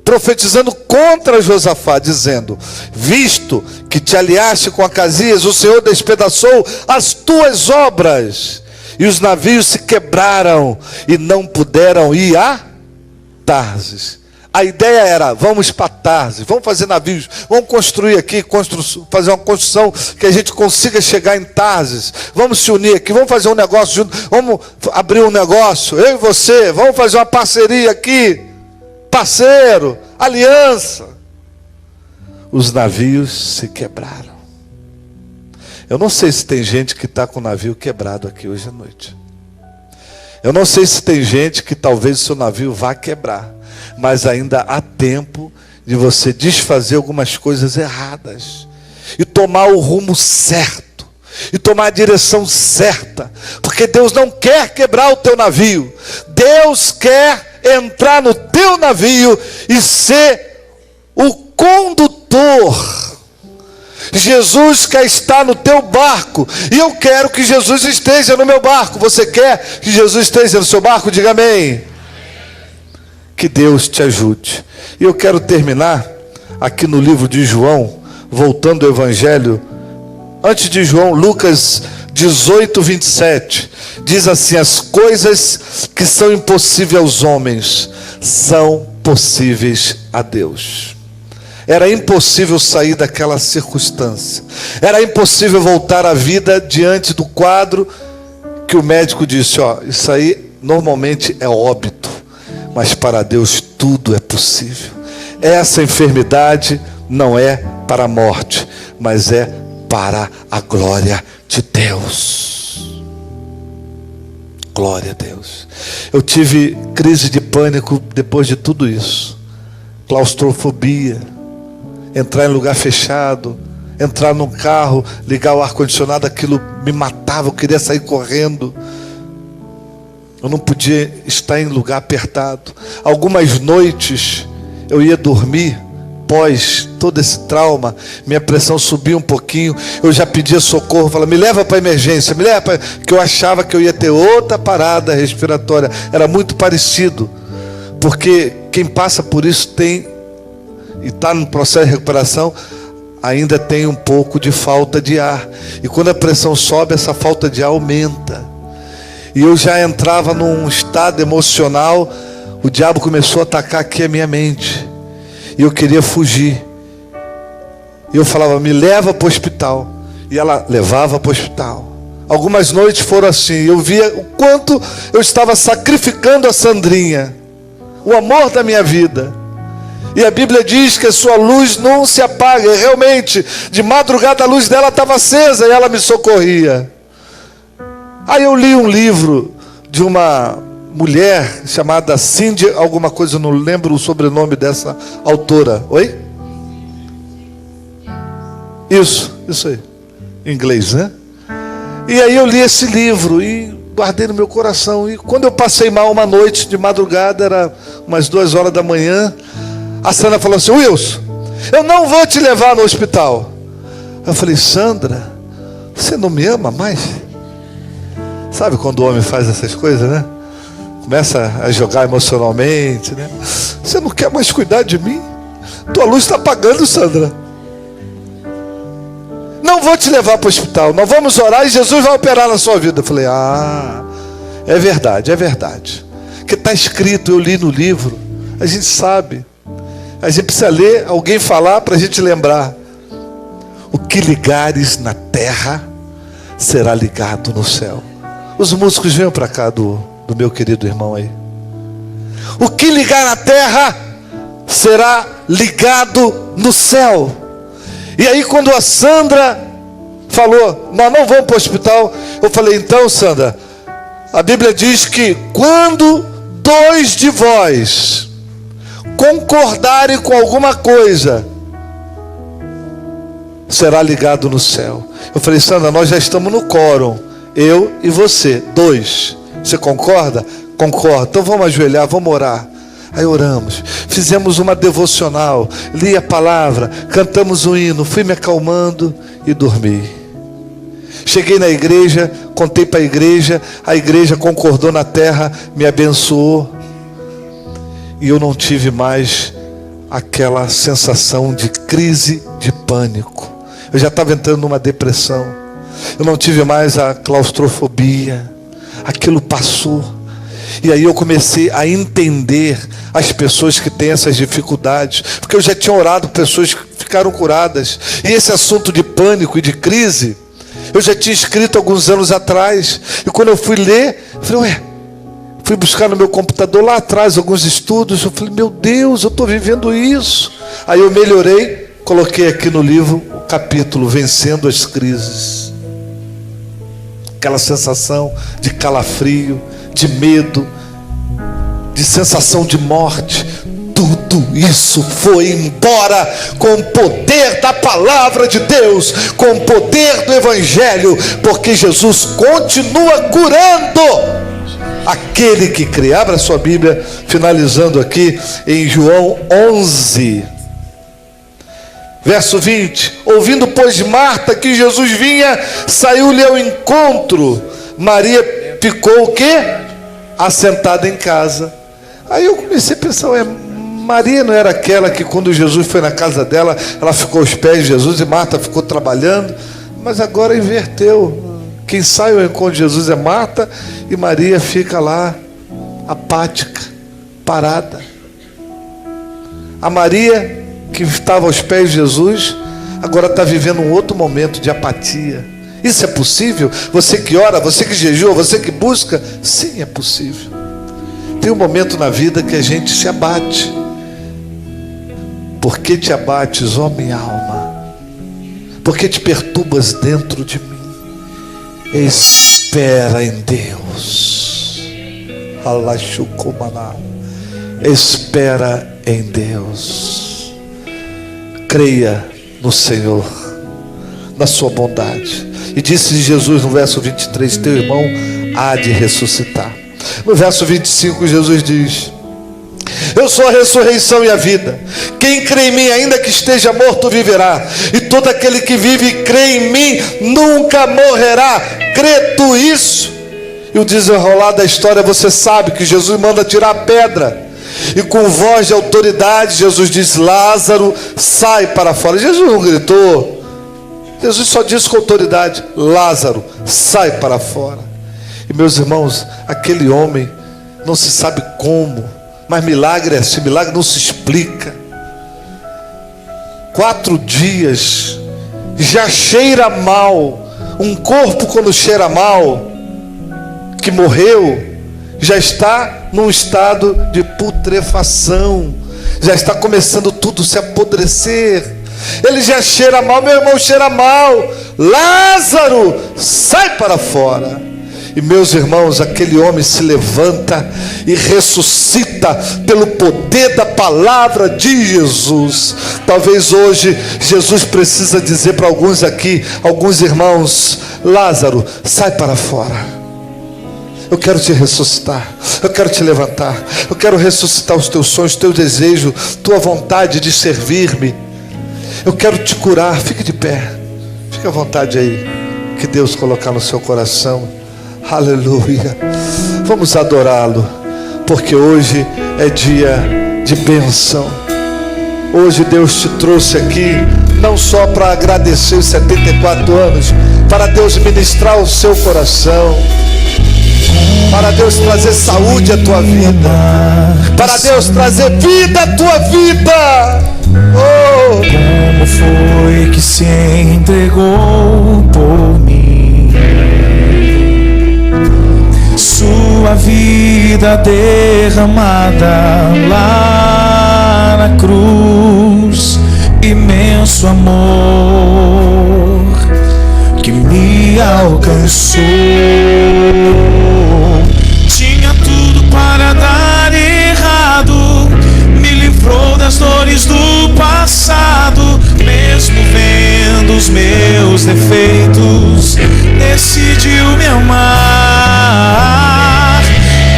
profetizando contra Josafá, dizendo: visto que te aliaste com Acasias, o Senhor despedaçou as tuas obras, e os navios se quebraram e não puderam ir a Tarsis. A ideia era: vamos para Tarsis, vamos fazer navios, vamos construir aqui, fazer uma construção que a gente consiga chegar em Tarsis, vamos se unir aqui, vamos fazer um negócio junto, vamos abrir um negócio, eu e você, vamos fazer uma parceria aqui, parceiro, aliança. Os navios se quebraram. Eu não sei se tem gente que está com o navio quebrado aqui hoje à noite. Eu não sei se tem gente que talvez o seu navio vá quebrar, mas ainda há tempo de você desfazer algumas coisas erradas e tomar o rumo certo, e tomar a direção certa, porque Deus não quer quebrar o teu navio. Deus quer entrar no teu navio e ser o condutor. Jesus quer estar no teu barco, e eu quero que Jesus esteja no meu barco. Você quer que Jesus esteja no seu barco? Diga amém. Que Deus te ajude. E eu quero terminar aqui no livro de João, voltando ao Evangelho, antes de João, Lucas 18, 27, diz assim: as coisas que são impossíveis aos homens são possíveis a Deus. Era impossível sair daquela circunstância, era impossível voltar à vida diante do quadro que o médico disse: ó, isso aí normalmente é óbito, mas para Deus tudo é possível. Essa enfermidade não é para a morte, mas é para a glória de Deus. Glória a Deus. Eu tive crise de pânico depois de tudo isso. Claustrofobia. Entrar em lugar fechado, entrar num carro, ligar o ar-condicionado, aquilo me matava, eu queria sair correndo. Eu não podia estar em lugar apertado. Algumas noites eu ia dormir, pós todo esse trauma, minha pressão subia um pouquinho, eu já pedia socorro, falava, me leva para a emergência, me leva para... que eu achava que eu ia ter outra parada respiratória. Era muito parecido, porque quem passa por isso tem, e está no processo de recuperação, ainda tem um pouco de falta de ar. E quando a pressão sobe, essa falta de ar aumenta. E eu já entrava num estado emocional, o diabo começou a atacar aqui a minha mente. E eu queria fugir. E eu falava, me leva para o hospital. E ela levava para o hospital. Algumas noites foram assim. Eu via o quanto eu estava sacrificando a Sandrinha, o amor da minha vida. E a Bíblia diz que a sua luz não se apaga. E realmente, de madrugada a luz dela estava acesa e ela me socorria. Aí eu li um livro de uma mulher chamada Cindy, alguma coisa, eu não lembro o sobrenome dessa autora. Oi? Isso aí. Em inglês, né? E aí eu li esse livro e guardei no meu coração. E quando eu passei mal uma noite de madrugada, era umas 2 horas da manhã, a Sandra falou assim, Wilson, eu não vou te levar no hospital. Eu falei, Sandra, você não me ama mais? Sabe quando o homem faz essas coisas, né? Começa a jogar emocionalmente, né? Você não quer mais cuidar de mim? Tua luz está apagando, Sandra. Não vou te levar para o hospital. Nós vamos orar e Jesus vai operar na sua vida. Eu falei, é verdade, é verdade. Porque está escrito, eu li no livro. A gente sabe. A gente precisa ler, alguém falar para a gente lembrar. O que ligares na terra será ligado no céu. Os músicos, venham para cá do meu querido irmão aí. O que ligar na terra será ligado no céu. E aí quando a Sandra falou, nós não vamos para o hospital, eu falei, então Sandra, a Bíblia diz que quando 2 de vós concordarem com alguma coisa, será ligado no céu. Eu falei, Sandra, nós já estamos no quórum, eu e você, 2. Você concorda? Concordo. Então vamos ajoelhar, vamos orar. Aí oramos, fizemos uma devocional, li a palavra, cantamos um hino, fui me acalmando e dormi. Cheguei na igreja, contei para a igreja concordou na terra, me abençoou. E eu não tive mais aquela sensação de crise de pânico. Eu já estava entrando numa depressão. Eu não tive mais a claustrofobia. Aquilo passou. E aí eu comecei a entender as pessoas que têm essas dificuldades. Porque eu já tinha orado pessoas que ficaram curadas. E esse assunto de pânico e de crise, eu já tinha escrito alguns anos atrás. E quando eu fui ler, eu falei, fui buscar no meu computador lá atrás alguns estudos. Eu falei, meu Deus, eu estou vivendo isso. Aí eu melhorei, coloquei aqui no livro o capítulo Vencendo as Crises. Aquela sensação de calafrio, de medo, de sensação de morte. Tudo isso foi embora com o poder da palavra de Deus, com o poder do Evangelho, porque Jesus continua curando aquele que crê. Abra a sua Bíblia, finalizando aqui em João 11, verso 20. Ouvindo, pois, Marta que Jesus vinha, saiu-lhe ao encontro. Maria ficou o quê? Assentada em casa. Aí eu comecei a pensar, Maria não era aquela que quando Jesus foi na casa dela, ela ficou aos pés de Jesus e Marta ficou trabalhando? Mas agora inverteu. Quem sai ao encontro de Jesus é Marta e Maria fica lá apática, parada. A Maria que estava aos pés de Jesus agora está vivendo um outro momento de apatia. Isso é possível? Você que ora, você que jejua, você que busca, sim, é possível. Tem um momento na vida que a gente se abate. Por que te abates, ó minha alma? Por que te perturbas dentro de mim? Espera em Deus. Espera em Deus. Creia no Senhor, na sua bondade. E disse Jesus no verso 23, teu irmão há de ressuscitar. No verso 25, Jesus diz: eu sou a ressurreição e a vida. Quem crê em mim, ainda que esteja morto, viverá. E todo aquele que vive e crê em mim nunca morrerá. Crê tu isso? E o desenrolar da história, você sabe que Jesus manda tirar a pedra. E com voz de autoridade, Jesus diz: Lázaro, sai para fora. Jesus não gritou. Jesus só disse com autoridade: Lázaro, sai para fora. E meus irmãos, aquele homem, não se sabe como, mas milagre é assim, milagre não se explica. 4 dias, já cheira mal. Um corpo, quando cheira mal, que morreu, já está num estado de putrefação, já está começando tudo a se apodrecer. Ele já cheira mal, meu irmão cheira mal. Lázaro, sai para fora. E meus irmãos, aquele homem se levanta e ressuscita pelo poder da palavra de Jesus. Talvez hoje Jesus precisa dizer para alguns aqui, alguns irmãos: Lázaro, sai para fora. Eu quero te ressuscitar, eu quero te levantar, eu quero ressuscitar os teus sonhos, teu desejo, tua vontade de servir-me. Eu quero te curar. Fique de pé, fique à vontade aí, que Deus colocar no seu coração. Aleluia. Vamos adorá-lo, porque hoje é dia de bênção. Hoje Deus te trouxe aqui não só para agradecer os 74 anos, para Deus ministrar o seu coração, para Deus trazer saúde à tua vida, para Deus trazer vida à tua vida. Oh. Como foi que se entregou por mim, sua vida derramada lá na cruz, imenso amor que me alcançou. Tinha tudo para dar errado, me livrou das dores do passado, mesmo vendo os meus defeitos, decidiu me amar.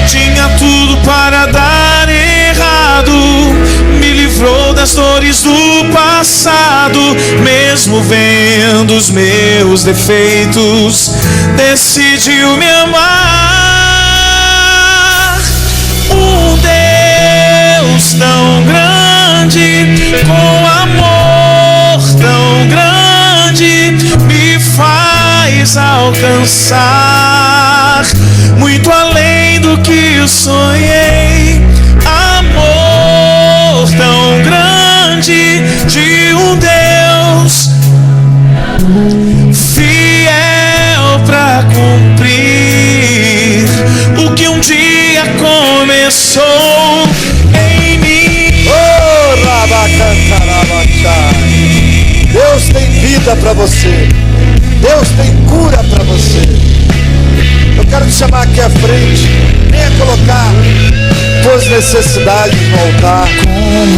Tinha tudo para dar errado, me livrou das dores do passado, mesmo vendo os meus defeitos, decidiu me amar. Um Deus tão grande, com amor tão grande, me faz alcançar muito além do que eu sonhei. Amor tão grande de um Deus fiel para cumprir o que um dia começou em mim. Oh, Deus tem vida para você. Deus tem cura para você. Eu quero te chamar aqui à frente. Venha colocar tuas necessidades no altar.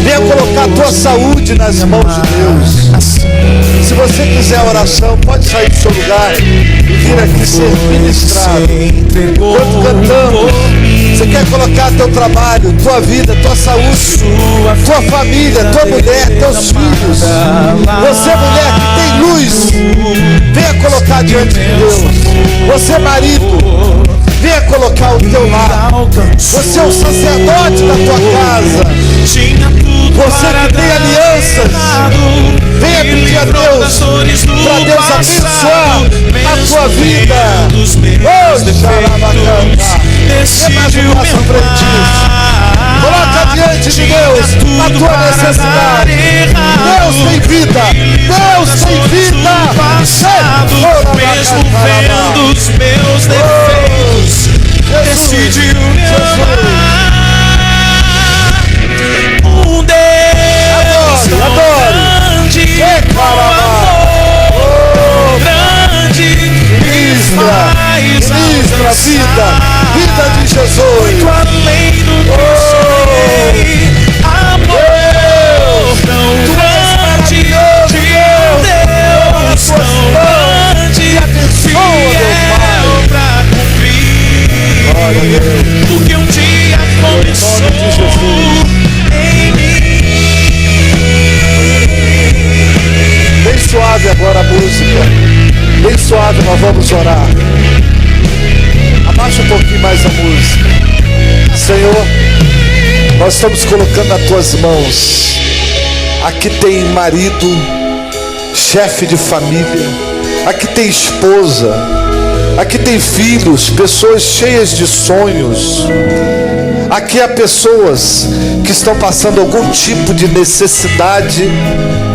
Venha colocar tua saúde nas mãos de Deus. Se você quiser oração, pode sair do seu lugar e vir aqui ser ministrado. Enquanto cantamos, você quer colocar teu trabalho, tua vida, tua saúde, tua família, tua mulher, teus filhos. Você, mulher que tem luz, venha colocar diante de Deus. Você, marido, venha colocar o teu lar. Você é o sacerdote da tua casa. Você que tem alianças, venha pedir a Deus, para Deus abençoar a tua vida. Oh, Xarabacanta. É mais um passo à frente. Coloca diante de Deus a tua necessidade. Deus tem vida. Deus tem vida. Mesmo vendo os meus defeitos, decidiu me amar. Um Deus grande, com amor grande, ministra a vida de Jesus. muito além do que eu sonhei. Amor tão grande de um Deus tão grande, fiel pra cumprir chave, nós vamos orar. Abaixa um pouquinho mais a música. Senhor, nós estamos colocando nas tuas mãos. Aqui tem marido, chefe de família. Aqui tem esposa. Aqui tem filhos, pessoas cheias de sonhos. Aqui há pessoas que estão passando algum tipo de necessidade,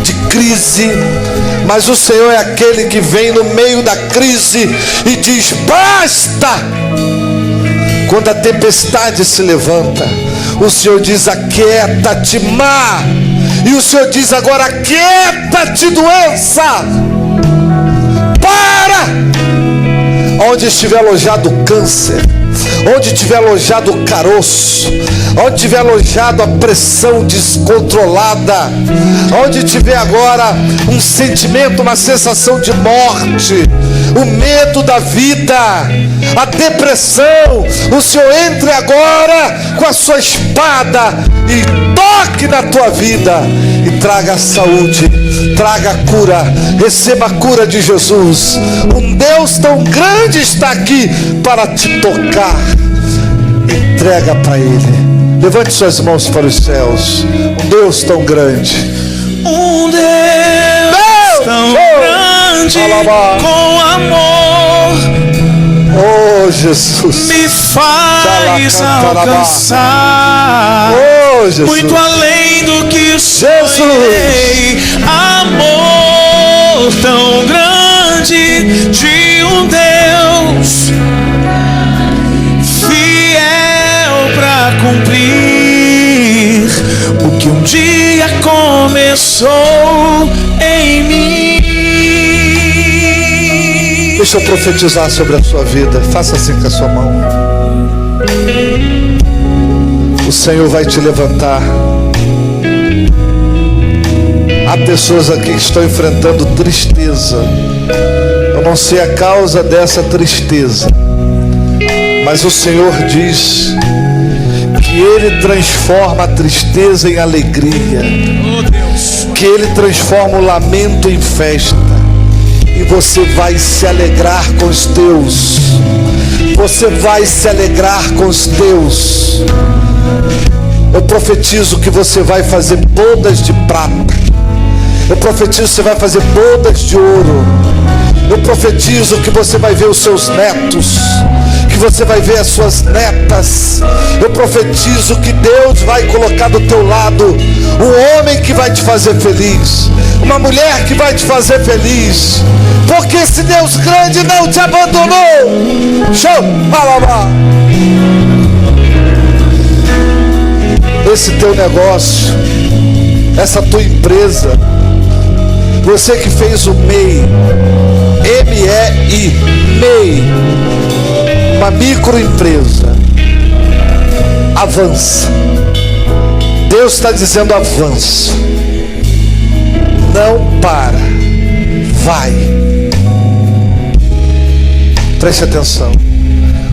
de crise, mas o Senhor é aquele que vem no meio da crise e diz: basta! Quando a tempestade se levanta, o Senhor diz: aquieta-te, mar. E o Senhor diz agora: aquieta-te, doença. Para! Onde estiver alojado o câncer, onde estiver alojado o caroço, onde estiver alojado a pressão descontrolada, onde tiver agora um sentimento, uma sensação de morte, o medo da vida, a depressão, o Senhor entre agora com a sua espada e toque na tua vida e traga a saúde, traga a cura, receba a cura de Jesus. Um Deus tão grande está aqui para te tocar. Entrega para Ele. Levante suas mãos para os céus. Um Deus tão grande. Um Deus tão grande, com amor, oh Jesus, me faz alcançar muito além do que sonhei. Amor tão grande de um Deus fiel para cumprir o que um dia começou em mim. Deixa eu profetizar sobre a sua vida. Faça assim com a sua mão. O Senhor vai te levantar. Há pessoas aqui que estão enfrentando tristeza. Eu não sei a causa dessa tristeza, mas o Senhor diz que Ele transforma a tristeza em alegria, que Ele transforma o lamento em festa, e você vai se alegrar com os teus. Você vai se alegrar com os teus. Eu profetizo que você vai fazer bodas de prata. Eu profetizo que você vai fazer bodas de ouro. Eu profetizo que você vai ver os seus netos, que você vai ver as suas netas. Eu profetizo que Deus vai colocar do teu lado um homem que vai te fazer feliz, uma mulher que vai te fazer feliz, porque esse Deus grande não te abandonou. Show! Balabá! Esse teu negócio, essa tua empresa, você que fez o MEI, M-E-I, MEI, uma microempresa, avança. Deus está dizendo: avança, não para, vai. Preste atenção.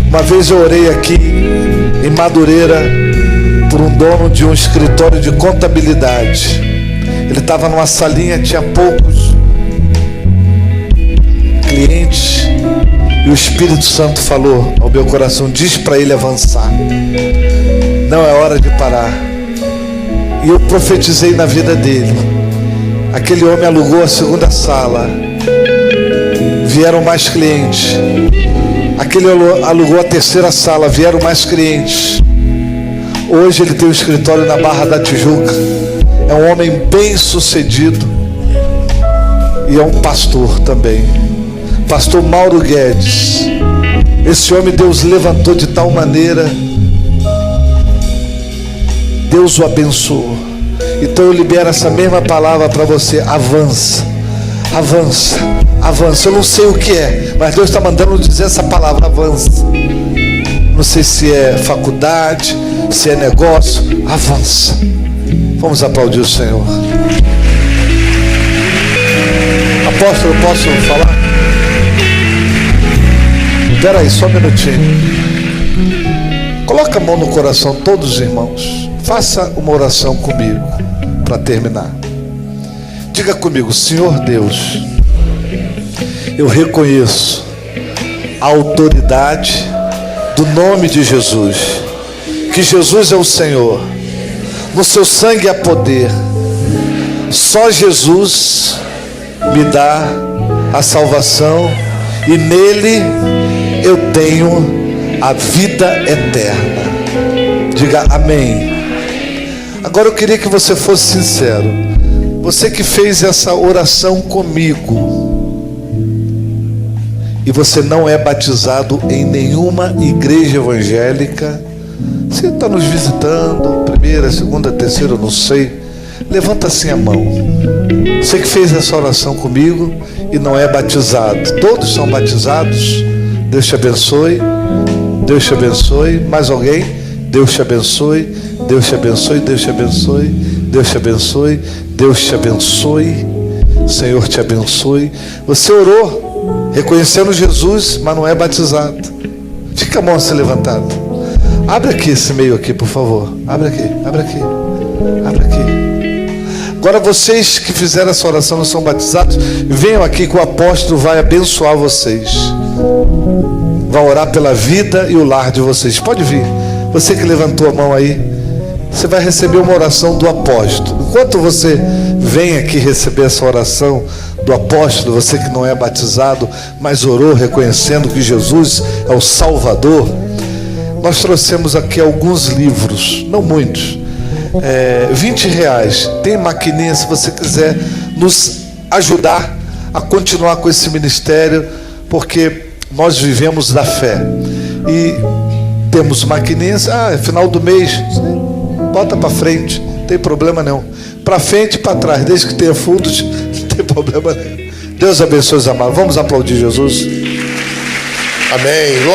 Uma vez eu orei aqui em Madureira por um dono de um escritório de contabilidade. Ele estava numa salinha, tinha poucos clientes, e o Espírito Santo falou ao meu coração: diz para ele avançar, não é hora de parar. E eu profetizei na vida dele. Aquele homem alugou a segunda sala, vieram mais clientes. Aquele alugou a terceira sala, vieram mais clientes. Hoje ele tem um escritório na Barra da Tijuca. É um homem bem sucedido e é um pastor também. Pastor Mauro Guedes. Esse homem Deus levantou de tal maneira, Deus o abençoou. Então eu libero essa mesma palavra para você: avança, avança, avança. Eu não sei o que é, mas Deus está mandando dizer essa palavra: avança. Não sei se é faculdade, se é negócio, avança. Vamos aplaudir o Senhor. Apóstolo, posso falar? Espera aí, só um minutinho. Coloca a mão no coração, todos os irmãos. Faça uma oração comigo para terminar. Diga comigo: Senhor Deus, eu reconheço a autoridade do nome de Jesus, que Jesus é o Senhor, no seu sangue há poder, só Jesus me dá a salvação e nele eu tenho a vida eterna. Diga amém. Agora eu queria que você fosse sincero. Você que fez essa oração comigo e você não é batizado em nenhuma igreja evangélica, você está nos visitando, primeira, segunda, terceira, eu não sei, levanta assim a mão. Você que fez essa oração comigo e não é batizado, todos são batizados. Deus te abençoe, Deus te abençoe. Mais alguém? Deus te abençoe, Deus te abençoe, Deus te abençoe, Deus te abençoe, Deus te abençoe, Senhor te abençoe. Você orou reconhecendo Jesus, mas não é batizado. Fica a mão assim levantada. Abre aqui esse meio aqui, por favor. Abre aqui, abre aqui, abre aqui. Agora vocês que fizeram essa oração não são batizados, venham aqui que o apóstolo vai abençoar vocês. Vai orar pela vida e o lar de vocês. Pode vir. Você que levantou a mão aí, você vai receber uma oração do apóstolo. Enquanto você vem aqui receber essa oração do apóstolo, você que não é batizado, mas orou reconhecendo que Jesus é o Salvador, nós trouxemos aqui alguns livros, não muitos, R$20. Tem maquininha se você quiser nos ajudar a continuar com esse ministério, porque nós vivemos da fé e temos maquininhas. É final do mês, bota para frente, não tem problema não, para frente e para trás, desde que tenha fundos, não tem problema nenhum. Deus abençoe os amados. Vamos aplaudir Jesus. Amém.